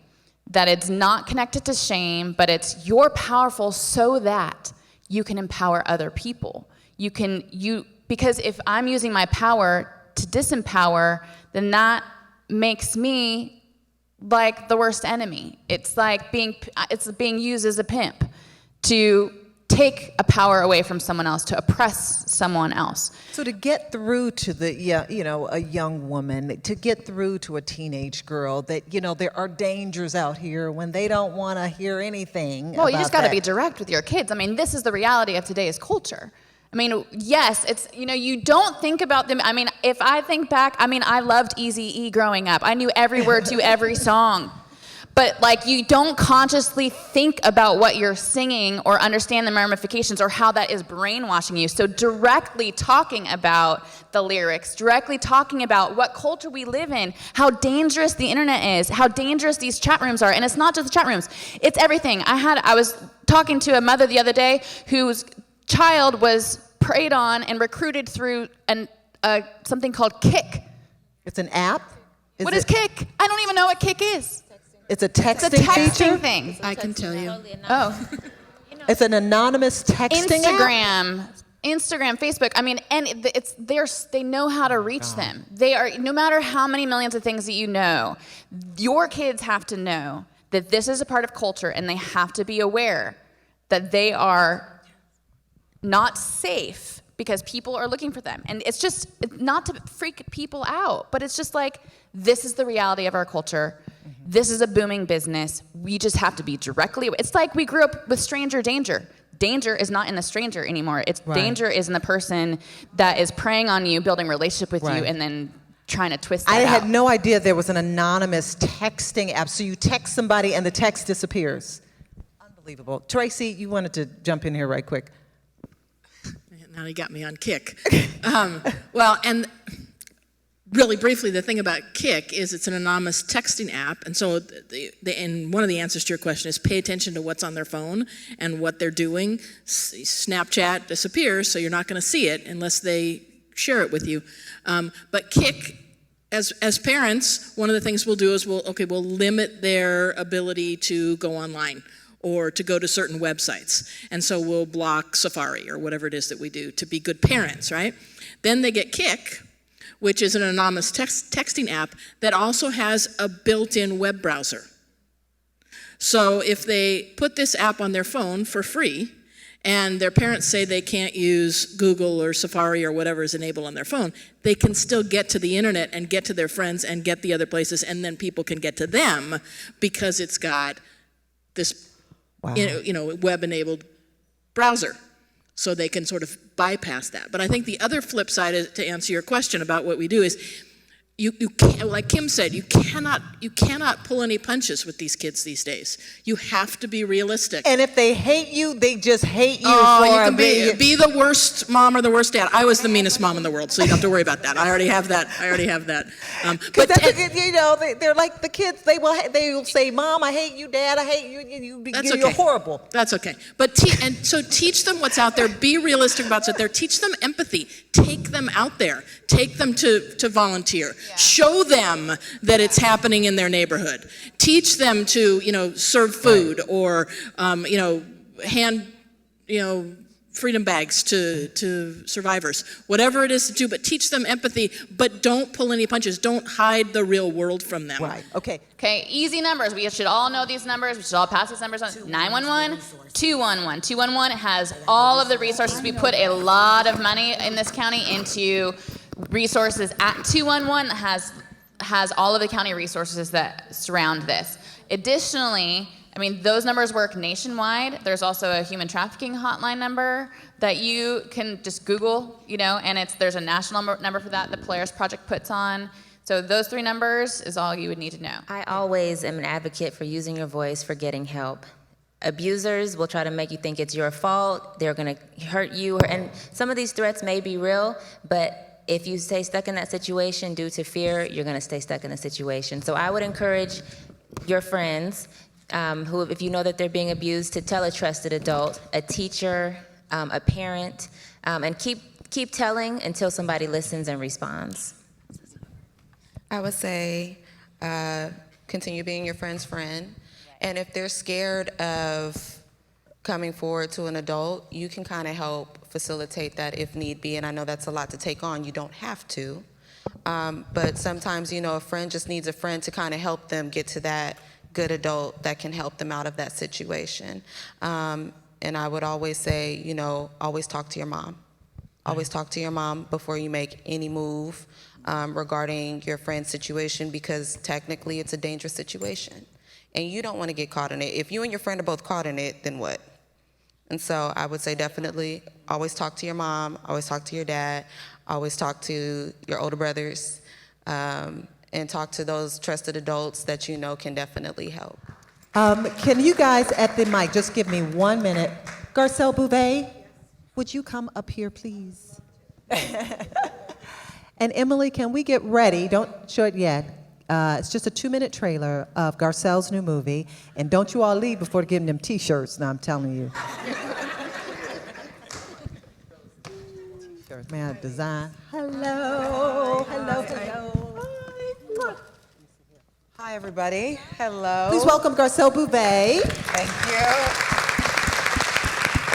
That it's not connected to shame, but it's you're powerful so that you can empower other people. Because if I'm using my power to disempower, then that makes me like the worst enemy. It's like being used as a pimp to take a power away from someone else, to oppress someone else. So to get through to a young woman, to get through to a teenage girl, that, you know, there are dangers out here when they don't want to hear anything. Well, you just got to that. be direct with your kids. I mean, this is the reality of today's culture. I mean, yes, it's, you know, you don't think about them. I mean, if I think back, I mean, I loved Eazy-E growing up. I knew every word to every song. But, like, you don't consciously think about what you're singing or understand the ramifications or how that is brainwashing you. So directly talking about the lyrics, directly talking about what culture we live in, how dangerous the internet is, how dangerous these chat rooms are. And it's not just the chat rooms. It's everything. I was talking to a mother the other day whose child was preyed on and recruited through something called Kik. It's an app? What is Kik? I don't even know what Kik is. It's a texting feature? thing. I can tell you. Oh. It's an anonymous texting app? Instagram, Facebook. I mean, and they know how to reach them. They are, no matter how many millions of things that you know, your kids have to know that this is a part of culture, and they have to be aware that they are not safe because people are looking for them. And it's just not to freak people out, but it's just like, this is the reality of our culture. This is a booming business. We just have to be directly. It's like we grew up with stranger danger. Danger is not in the stranger anymore. It's right. Danger is in the person that is preying on you, building a relationship with right. you, and then trying to twist that I out. had no idea there was an anonymous texting app. So you text somebody and the text disappears. Unbelievable. Tracy, you wanted to jump in here right quick. Now you got me on Kik. Well, and really briefly, the thing about Kik is it's an anonymous texting app, and so and one of the answers to your question is pay attention to what's on their phone and what they're doing. Snapchat disappears, so you're not going to see it unless they share it with you. But Kik, as parents, one of the things we'll do is we'll limit their ability to go online or to go to certain websites. And so we'll block Safari or whatever it is that we do to be good parents, right? Then they get Kik, which is an anonymous texting app that also has a built-in web browser. So if they put this app on their phone for free, and their parents say they can't use Google or Safari or whatever is enabled on their phone, they can still get to the internet and get to their friends and get the other places, and then people can get to them because it's got this web-enabled browser. So they can sort of bypass that. But I think the other flip side is, to answer your question about what we do, is you can't, like Kim said, you cannot pull any punches with these kids these days. You have to be realistic. And if they hate you, they just hate you Oh, for you can being... be the worst mom or the worst dad. I was the meanest mom in the world, so you don't have to worry about that. I already have that. But you know, they're like the kids. They will say, "Mom, I hate you. Dad, I hate you. You're horrible." That's okay. But so teach them what's out there. Be realistic about what's out there. Teach them empathy. Take them out there. Take them to volunteer. Yeah. Show them that it's happening in their neighborhood. Teach them to serve food or hand freedom bags to survivors, whatever it is to do, but teach them empathy, but don't pull any punches. Don't hide the real world from them. Right, okay. Okay, easy numbers. We should all know these numbers. We should all pass these numbers on. 911, 211. 211 has all of the resources. We put a lot of money in this county into resources at 211 that has all of the county resources that surround this. Additionally, I mean, those numbers work nationwide. There's also a human trafficking hotline number that you can just Google, and there's a national number for that the Polaris Project puts on. So those 3 numbers is all you would need to know. I always am an advocate for using your voice for getting help. Abusers will try to make you think it's your fault. They're going to hurt you. And some of these threats may be real, but if you stay stuck in that situation due to fear, you're going to stay stuck in a situation. So I would encourage your friends who, if you know that they're being abused, to tell a trusted adult, a teacher, a parent, and keep telling until somebody listens and responds. I would say continue being your friend's friend. And if they're scared of coming forward to an adult, you can kind of help facilitate that if need be. And I know that's a lot to take on. You don't have to. But sometimes, a friend just needs a friend to kind of help them get to that good adult that can help them out of that situation. And I would always say, always talk to your mom. Always talk to your mom before you make any move regarding your friend's situation, because technically it's a dangerous situation. And you don't want to get caught in it. If you and your friend are both caught in it, then what? And so I would say definitely always talk to your mom, always talk to your dad, always talk to your older brothers, and talk to those trusted adults that you know can definitely help. Can you guys at the mic just give me 1 minute? Garcelle Bouvet, would you come up here, please? And Emily, can we get ready? Don't show it yet. It's just a 2-minute trailer of Garcelle's new movie. And don't you all leave before getting them T-shirts, now I'm telling you. May I design? Hello. Hi, everybody. Hello. Please welcome Garcelle Bouvet. Thank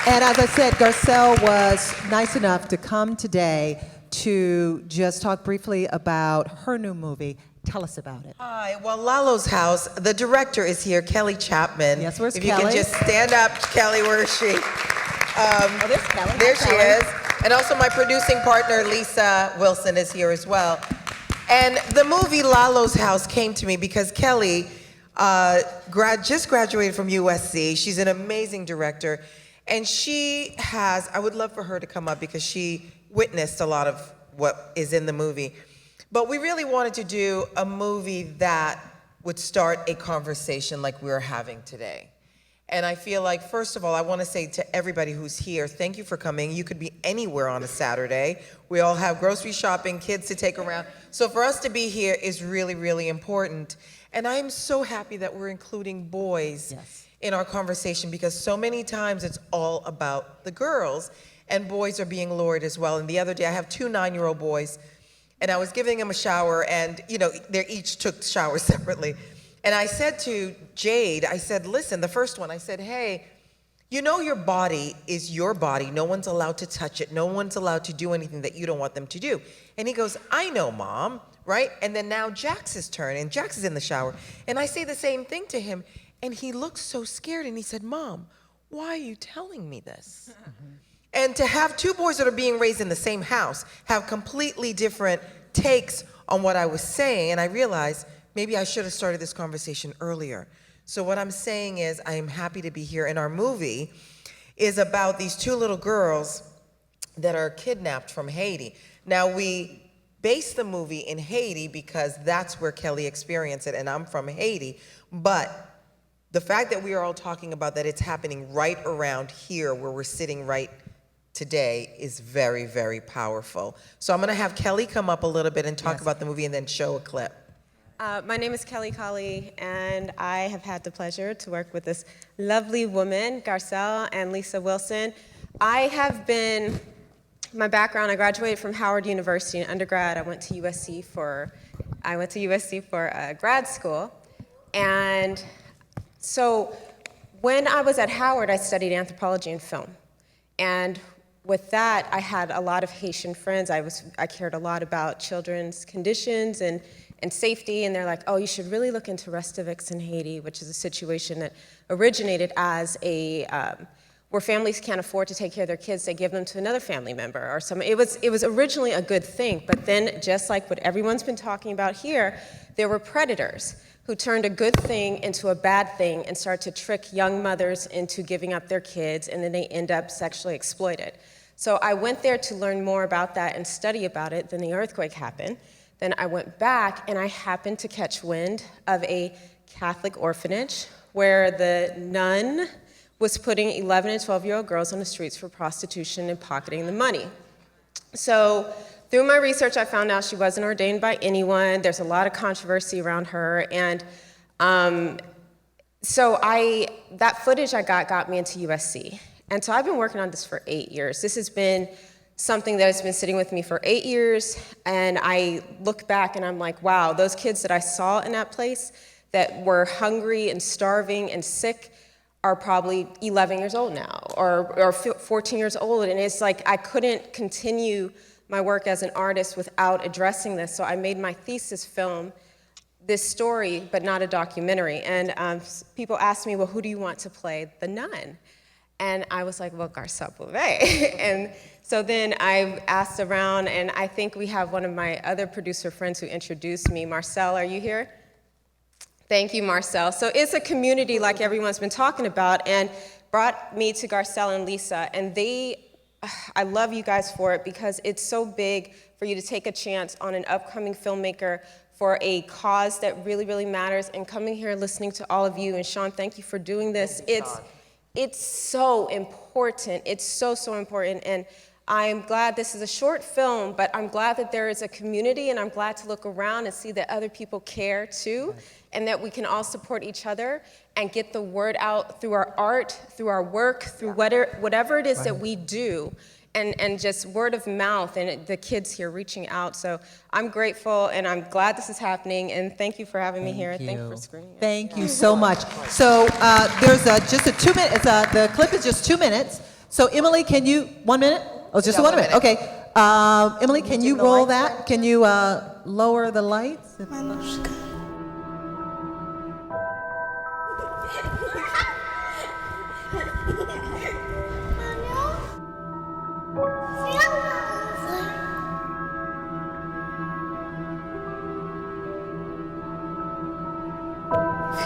you. And as I said, Garcelle was nice enough to come today to just talk briefly about her new movie. Tell us about it. Hi. Well, Lalo's House, the director is here, Kelly Chapman. Yes, where's if Kelly? You can just stand up, Kelly, where is she? There's Kelly. There she is. And also my producing partner, Lisa Wilson, is here as well. And the movie Lalo's House came to me because Kelly just graduated from USC. She's an amazing director. And I would love for her to come up because she witnessed a lot of what is in the movie. But we really wanted to do a movie that would start a conversation like we're having today. And I feel like, first of all, I want to say to everybody who's here, thank you for coming. You could be anywhere on a Saturday. We all have grocery shopping, kids to take around. So for us to be here is really, really important. And I'm so happy that we're including boys in our conversation, because so many times it's all about the girls, and boys are being lured as well. And the other day, I have 2 9-year-old boys, and I was giving them a shower, and they each took showers separately. And I said to Jade, I said, listen, the first one, I said, hey, your body is your body. No one's allowed to touch it. No one's allowed to do anything that you don't want them to do. And he goes, I know, Mom, right? And then now Jax's turn, and Jax is in the shower. And I say the same thing to him, and he looks so scared, and he said, Mom, why are you telling me this? And to have 2 boys that are being raised in the same house have completely different takes on what I was saying, and I realized maybe I should have started this conversation earlier. So what I'm saying is I am happy to be here, and our movie is about these 2 little girls that are kidnapped from Haiti. Now, we based the movie in Haiti because that's where Kelly experienced it, and I'm from Haiti. But the fact that we are all talking about that it's happening right around here where we're sitting right today is very, very powerful. So I'm gonna have Kelly come up a little bit and talk about the movie and then show a clip. My name is Kelly Colley, and I have had the pleasure to work with this lovely woman, Garcelle and Lisa Wilson. My background, I graduated from Howard University in undergrad. I went to USC for grad school. And so when I was at Howard, I studied anthropology and film. And with that, I had a lot of Haitian friends. I cared a lot about children's conditions and safety, and they're like, oh, you should really look into Restavix in Haiti, which is a situation that originated as where families can't afford to take care of their kids, they give them to another family member or something. It was originally a good thing, but then just like what everyone's been talking about here, there were predators who turned a good thing into a bad thing and started to trick young mothers into giving up their kids, and then they end up sexually exploited. So I went there to learn more about that and study about it. Then the earthquake happened. Then I went back and I happened to catch wind of a Catholic orphanage where the nun was putting 11 and 12-year-old girls on the streets for prostitution and pocketing the money. So through my research, I found out she wasn't ordained by anyone. There's a lot of controversy around her. And that footage I got me into USC. And so I've been working on this for 8 years. This has been something that has been sitting with me for 8 years. And I look back and I'm like, wow, those kids that I saw in that place that were hungry and starving and sick are probably 11 years old now, or 14 years old, and it's like I couldn't continue my work as an artist without addressing this, so I made my thesis film this story, but not a documentary, and people asked me, well, who do you want to play the nun? And I was like, well, Garcelle Beauvais. And so then I asked around, and I think we have one of my other producer friends who introduced me. Marcel, are you here? Thank you, Marcel. So it's a community like everyone's been talking about, and brought me to Garcelle and Lisa, and I love you guys for it because it's so big for you to take a chance on an upcoming filmmaker for a cause that really, really matters, and coming here and listening to all of you, and Sean, thank you for doing this. It's so important. It's so, so important, and I'm glad this is a short film, but I'm glad that there is a community, and I'm glad to look around and see that other people care too, and that we can all support each other and get the word out through our art, through our work, through whatever it is that we do, and just word of mouth, and the kids here reaching out. So I'm grateful, and I'm glad this is happening, and thank you for having me here. Thank you for screening it. Thank you so much. So there's just a 2 minute, the clip is just 2 minutes. So Emily, can you, 1 minute? Oh, just 1 minute, okay. Emily, can you roll that? Can you lower the lights?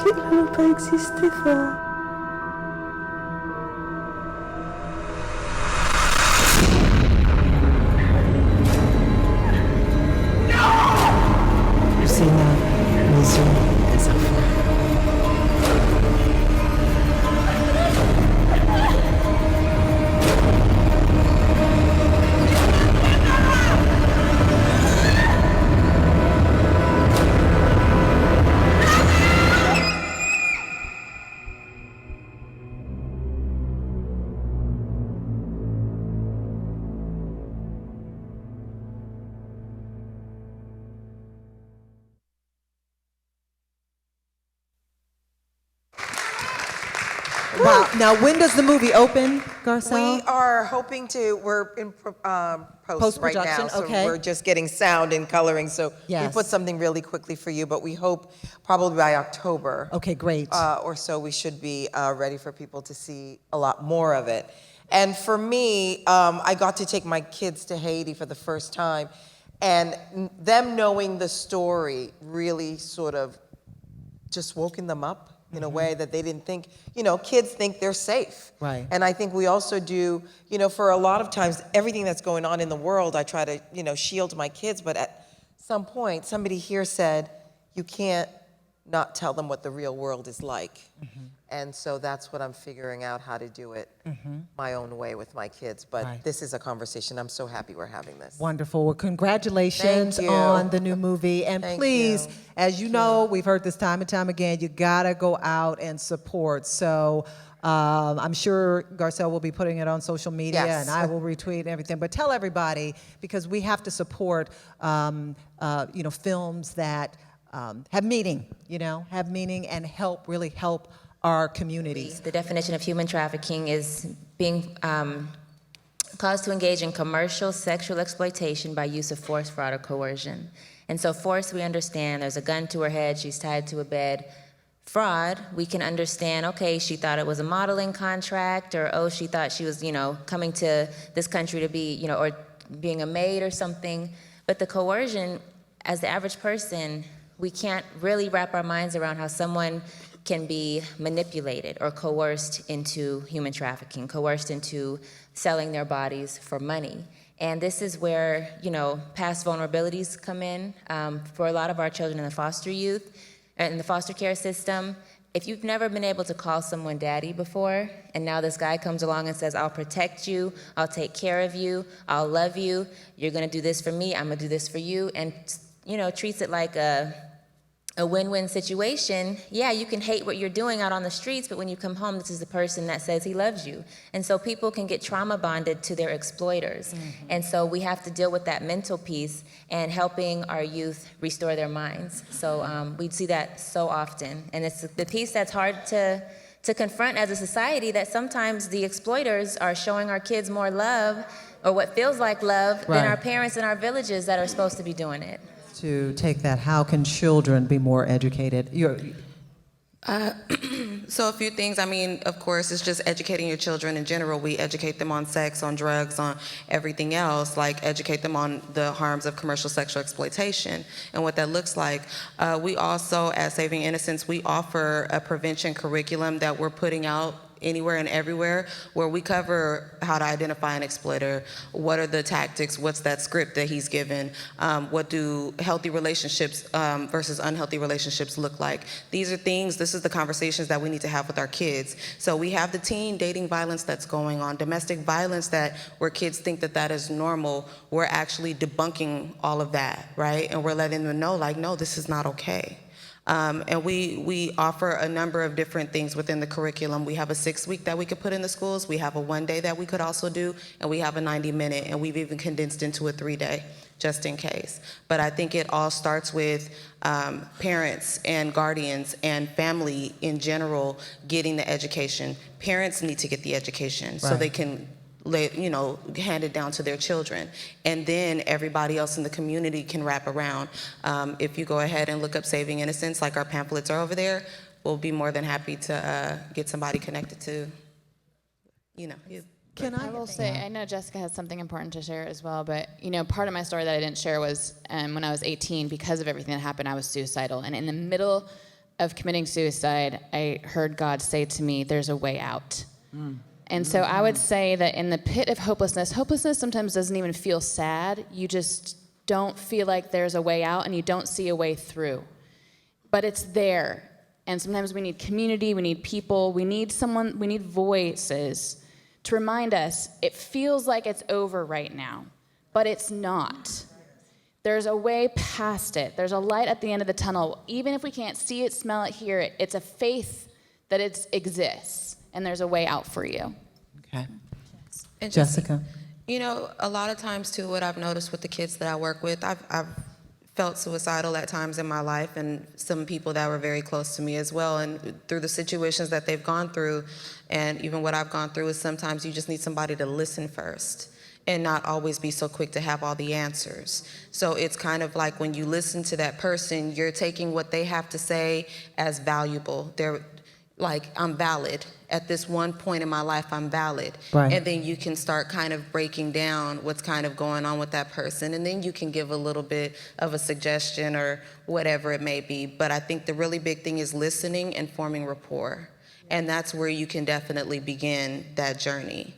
Il n'a pas existé, ça. Le Seigneur, les hommes, les enfants. Wow. Now, when does the movie open, Garcelle? We are hoping to, we're in post right now, Post-production, so okay. we're just getting sound and coloring, so Yes. we put something really quickly for you, but we hope probably by October. Okay, great. Or so we should be ready for people to see a lot more of it. And for me, I got to take my kids to Haiti for the first time, and them knowing the story really sort of just woken them up in a way that they didn't think, kids think they're safe. Right. And I think we also do, for a lot of times, everything that's going on in the world, I try to, shield my kids, but some point, somebody here said, you can't not tell them what the real world is like. And so that's what I'm figuring out how to do it my own way with my kids. But Right. this is a conversation. I'm so happy we're having this. Wonderful. Well, congratulations Thank you. on the new movie. And Thank please, you. as you know, we've heard this time and time again, you gotta go out and support. So I'm sure Garcelle will be putting it on social media, Yes. and I will retweet and everything. But tell everybody, because we have to support, films that have meaning, have meaning and really help our communities. The definition of human trafficking is being caused to engage in commercial sexual exploitation by use of force, fraud, or coercion. And so force, we understand, there's a gun to her head, she's tied to a bed. Fraud, we can understand, okay, she thought it was a modeling contract, or oh, she thought she was, coming to this country to be, or being a maid or something. But the coercion, as the average person, we can't really wrap our minds around how someone can be manipulated or coerced into human trafficking, coerced into selling their bodies for money. And this is where, past vulnerabilities come in. For a lot of our children in the foster youth, in the foster care system, if you've never been able to call someone daddy before, and now this guy comes along and says, I'll protect you, I'll take care of you, I'll love you, you're gonna do this for me, I'm gonna do this for you, and treats it like a win-win situation. Yeah, you can hate what you're doing out on the streets, but when you come home, this is the person that says he loves you. And so people can get trauma bonded to their exploiters. And so we have to deal with that mental piece and helping our youth restore their minds. So we see that so often. And it's the piece that's hard to confront as a society, that sometimes the exploiters are showing our kids more love, or what feels like love, than Right. our parents in our villages that are supposed to be doing it. To take that, how can children be more educated? So a few things. I mean, of course, it's just educating your children in general. We educate them on sex, on drugs, on everything else, like educate them on the harms of commercial sexual exploitation and what that looks like. We also, at Saving Innocence, we offer a prevention curriculum that we're putting out anywhere and everywhere, where we cover how to identify an exploiter, what are the tactics, what's that script that he's given, what do healthy relationships versus unhealthy relationships look like. These are things, this is the conversations that we need to have with our kids. So we have the teen dating violence that's going on, domestic violence where kids think that is normal. We're actually debunking all of that, right? And we're letting them know, like, no, this is not okay. And we offer a number of different things within the curriculum. We have a 6-week that we could put in the schools. We have a 1-day that we could also do, and we have a 90-minute, and we've even condensed into a 3-day, just in case. But I think it all starts with parents and guardians and family in general getting the education. Parents need to get the education so they can hand it down to their children. And then everybody else in the community can wrap around. If you go ahead and look up Saving Innocence, like our pamphlets are over there, we'll be more than happy to get somebody connected to, you. I will say, I know Jessica has something important to share as well, but part of my story that I didn't share was when I was 18, because of everything that happened, I was suicidal. And in the middle of committing suicide, I heard God say to me, there's a way out. And so I would say that in the pit of hopelessness sometimes doesn't even feel sad. You just don't feel like there's a way out, and you don't see a way through. But it's there. And sometimes we need community, we need people, we need voices to remind us it feels like it's over right now, but it's not. There's a way past it. There's a light at the end of the tunnel. Even if we can't see it, smell it, hear it, it's a faith that it exists. And there's a way out for you. Okay. And Jessica? A lot of times, too, what I've noticed with the kids that I work with, I've felt suicidal at times in my life, and some people that were very close to me as well. And through the situations that they've gone through, and even what I've gone through, is sometimes you just need somebody to listen first and not always be so quick to have all the answers. So it's kind of like when you listen to that person, you're taking what they have to say as valuable. They're like, I'm valid. At this one point in my life, I'm valid. Right. And then you can start kind of breaking down what's kind of going on with that person. And then you can give a little bit of a suggestion or whatever it may be. But I think the really big thing is listening and forming rapport. And that's where you can definitely begin that journey.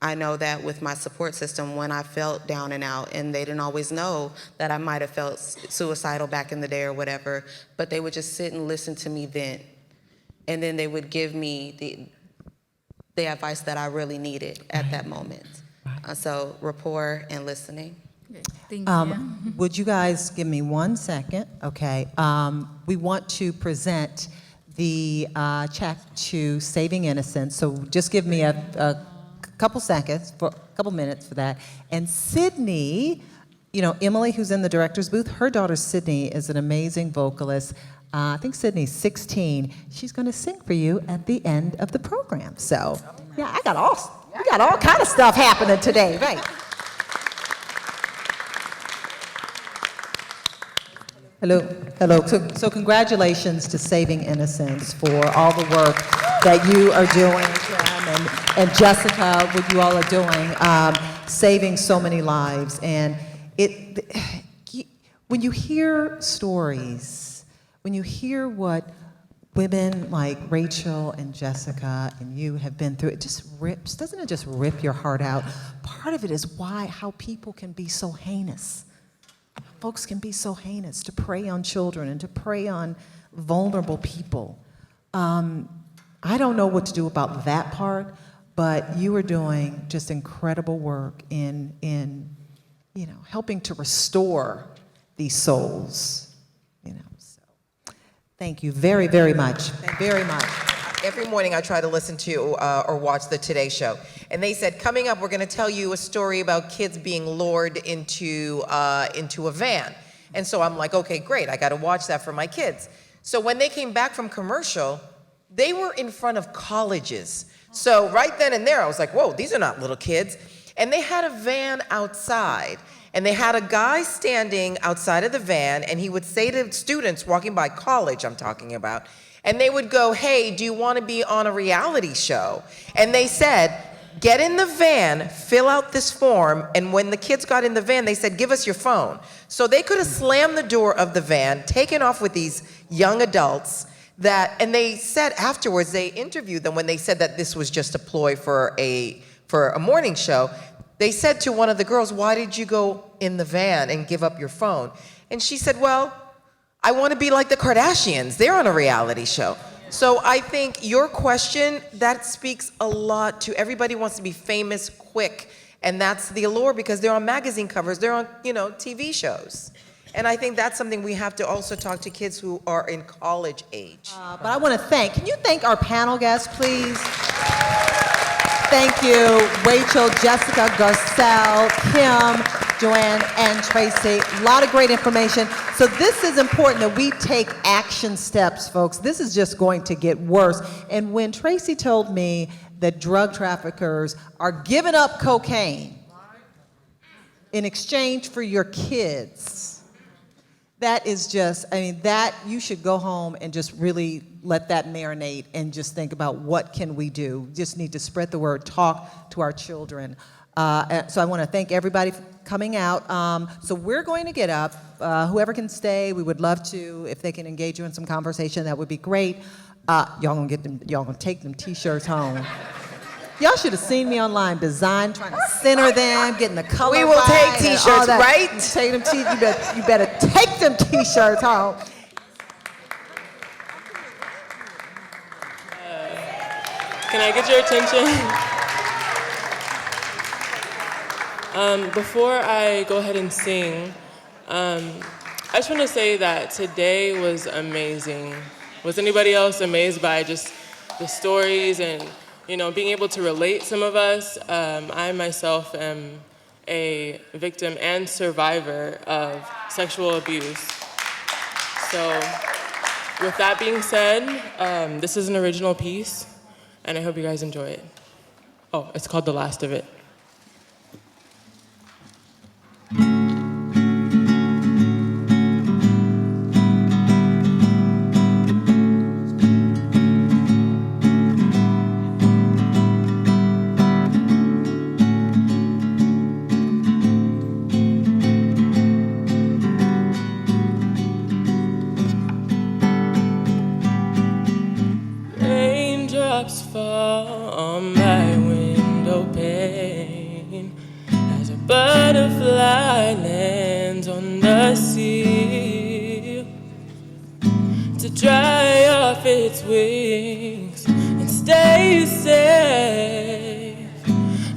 I know that with my support system, when I felt down and out, and they didn't always know that I might have felt suicidal back in the day or whatever, but they would just sit and listen to me vent. And then they would give me the advice that I really needed at that moment. So rapport and listening. Thank you. Would you guys give me 1 second? Okay. We want to present the check to Saving Innocence. So just give me a couple minutes for that. And Sydney, you know, Emily, who's in the director's booth, her daughter Sydney is an amazing vocalist. I think Sydney's 16. She's going to sing for you at the end of the program. So, yeah, we got all kind of stuff happening today, right? Hello. So congratulations to Saving Innocence for all the work that you are doing, Kim and Jessica, what you all are doing, saving so many lives. And when you hear stories, when you hear what women like Rachel and Jessica and you have been through, doesn't it just rip your heart out? Part of it is how people can be so heinous. Folks can be so heinous to prey on children and to prey on vulnerable people. I don't know what to do about that part, but you are doing just incredible work in helping to restore these souls. So thank you very, very much. Very much. Every morning I try to listen to or watch the Today Show. And they said, coming up, we're going to tell you a story about kids being lured into a van. And so I'm like, okay, great. I got to watch that for my kids. So when they came back from commercial, they were in front of colleges. So right then and there, I was like, whoa, these are not little kids. And they had a van outside. And they had a guy standing outside of the van, and he would say to students walking by, college I'm talking about, and they would go, hey, do you want to be on a reality show? And they said, get in the van, fill out this form, and when the kids got in the van, they said, give us your phone. So they could have slammed the door of the van, taken off with these young adults, and they said afterwards, they interviewed them when they said that this was just a ploy for a morning show. They said to one of the girls, why did you go in the van and give up your phone? And she said, well, I want to be like the Kardashians. They're on a reality show. So I think your question, that speaks a lot to everybody wants to be famous quick. And that's the allure because they're on magazine covers, they're on, TV shows. And I think that's something we have to also talk to kids who are in college age. But I want to can you thank our panel guests, please? Thank you, Rachel, Jessica, Garcelle, Kim, Joanne, and Tracy. A lot of great information. So this is important that we take action steps, folks. This is just going to get worse. And when Tracy told me that drug traffickers are giving up cocaine in exchange for your kids, that is just, that you should go home and just really let that marinate and just think about what can we do. Just need to spread the word, talk to our children. So I want to thank everybody for coming out. So we're going to get up. Whoever can stay, we would love to. If they can engage you in some conversation, that would be great. Y'all gonna take them t-shirts home. Y'all should have seen me online, trying to center them, getting the color We will right take and all t-shirts, that. right? Take them you better take them t-shirts home. Can I get your attention? Before I go ahead and sing, I just want to say that today was amazing. Was anybody else amazed by just the stories and being able to relate, some of us? I myself am a victim and survivor of sexual abuse. So with that being said, this is an original piece, and I hope you guys enjoy it. Oh, it's called The Last of It. Raindrops fall on my window pane. butterfly lands on the sea to dry off its wings and stay safe.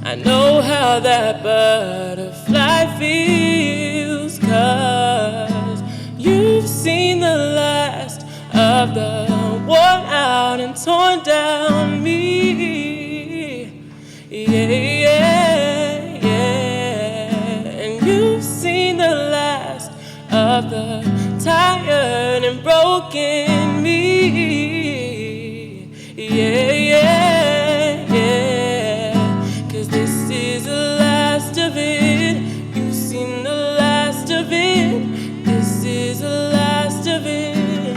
I know how that butterfly feels, 'cause you've seen the last of the worn out and torn down me. Yeah, yeah, yeah. And you've seen the last of the tired and broken me. Yeah, yeah, yeah. 'Cause this is the last of it. You've seen the last of it. This is the last of it.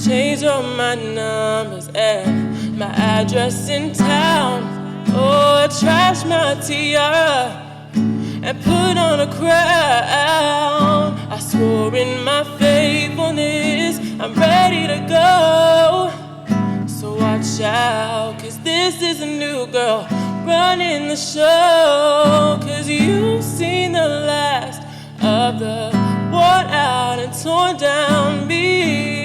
Change all my numbers and my address in town. Oh, I trash my tiara and put on a crown. I swore in my faithfulness, I'm ready to go. So watch out, 'cause this is a new girl running the show. 'Cause you've seen the last of the worn out and torn down me.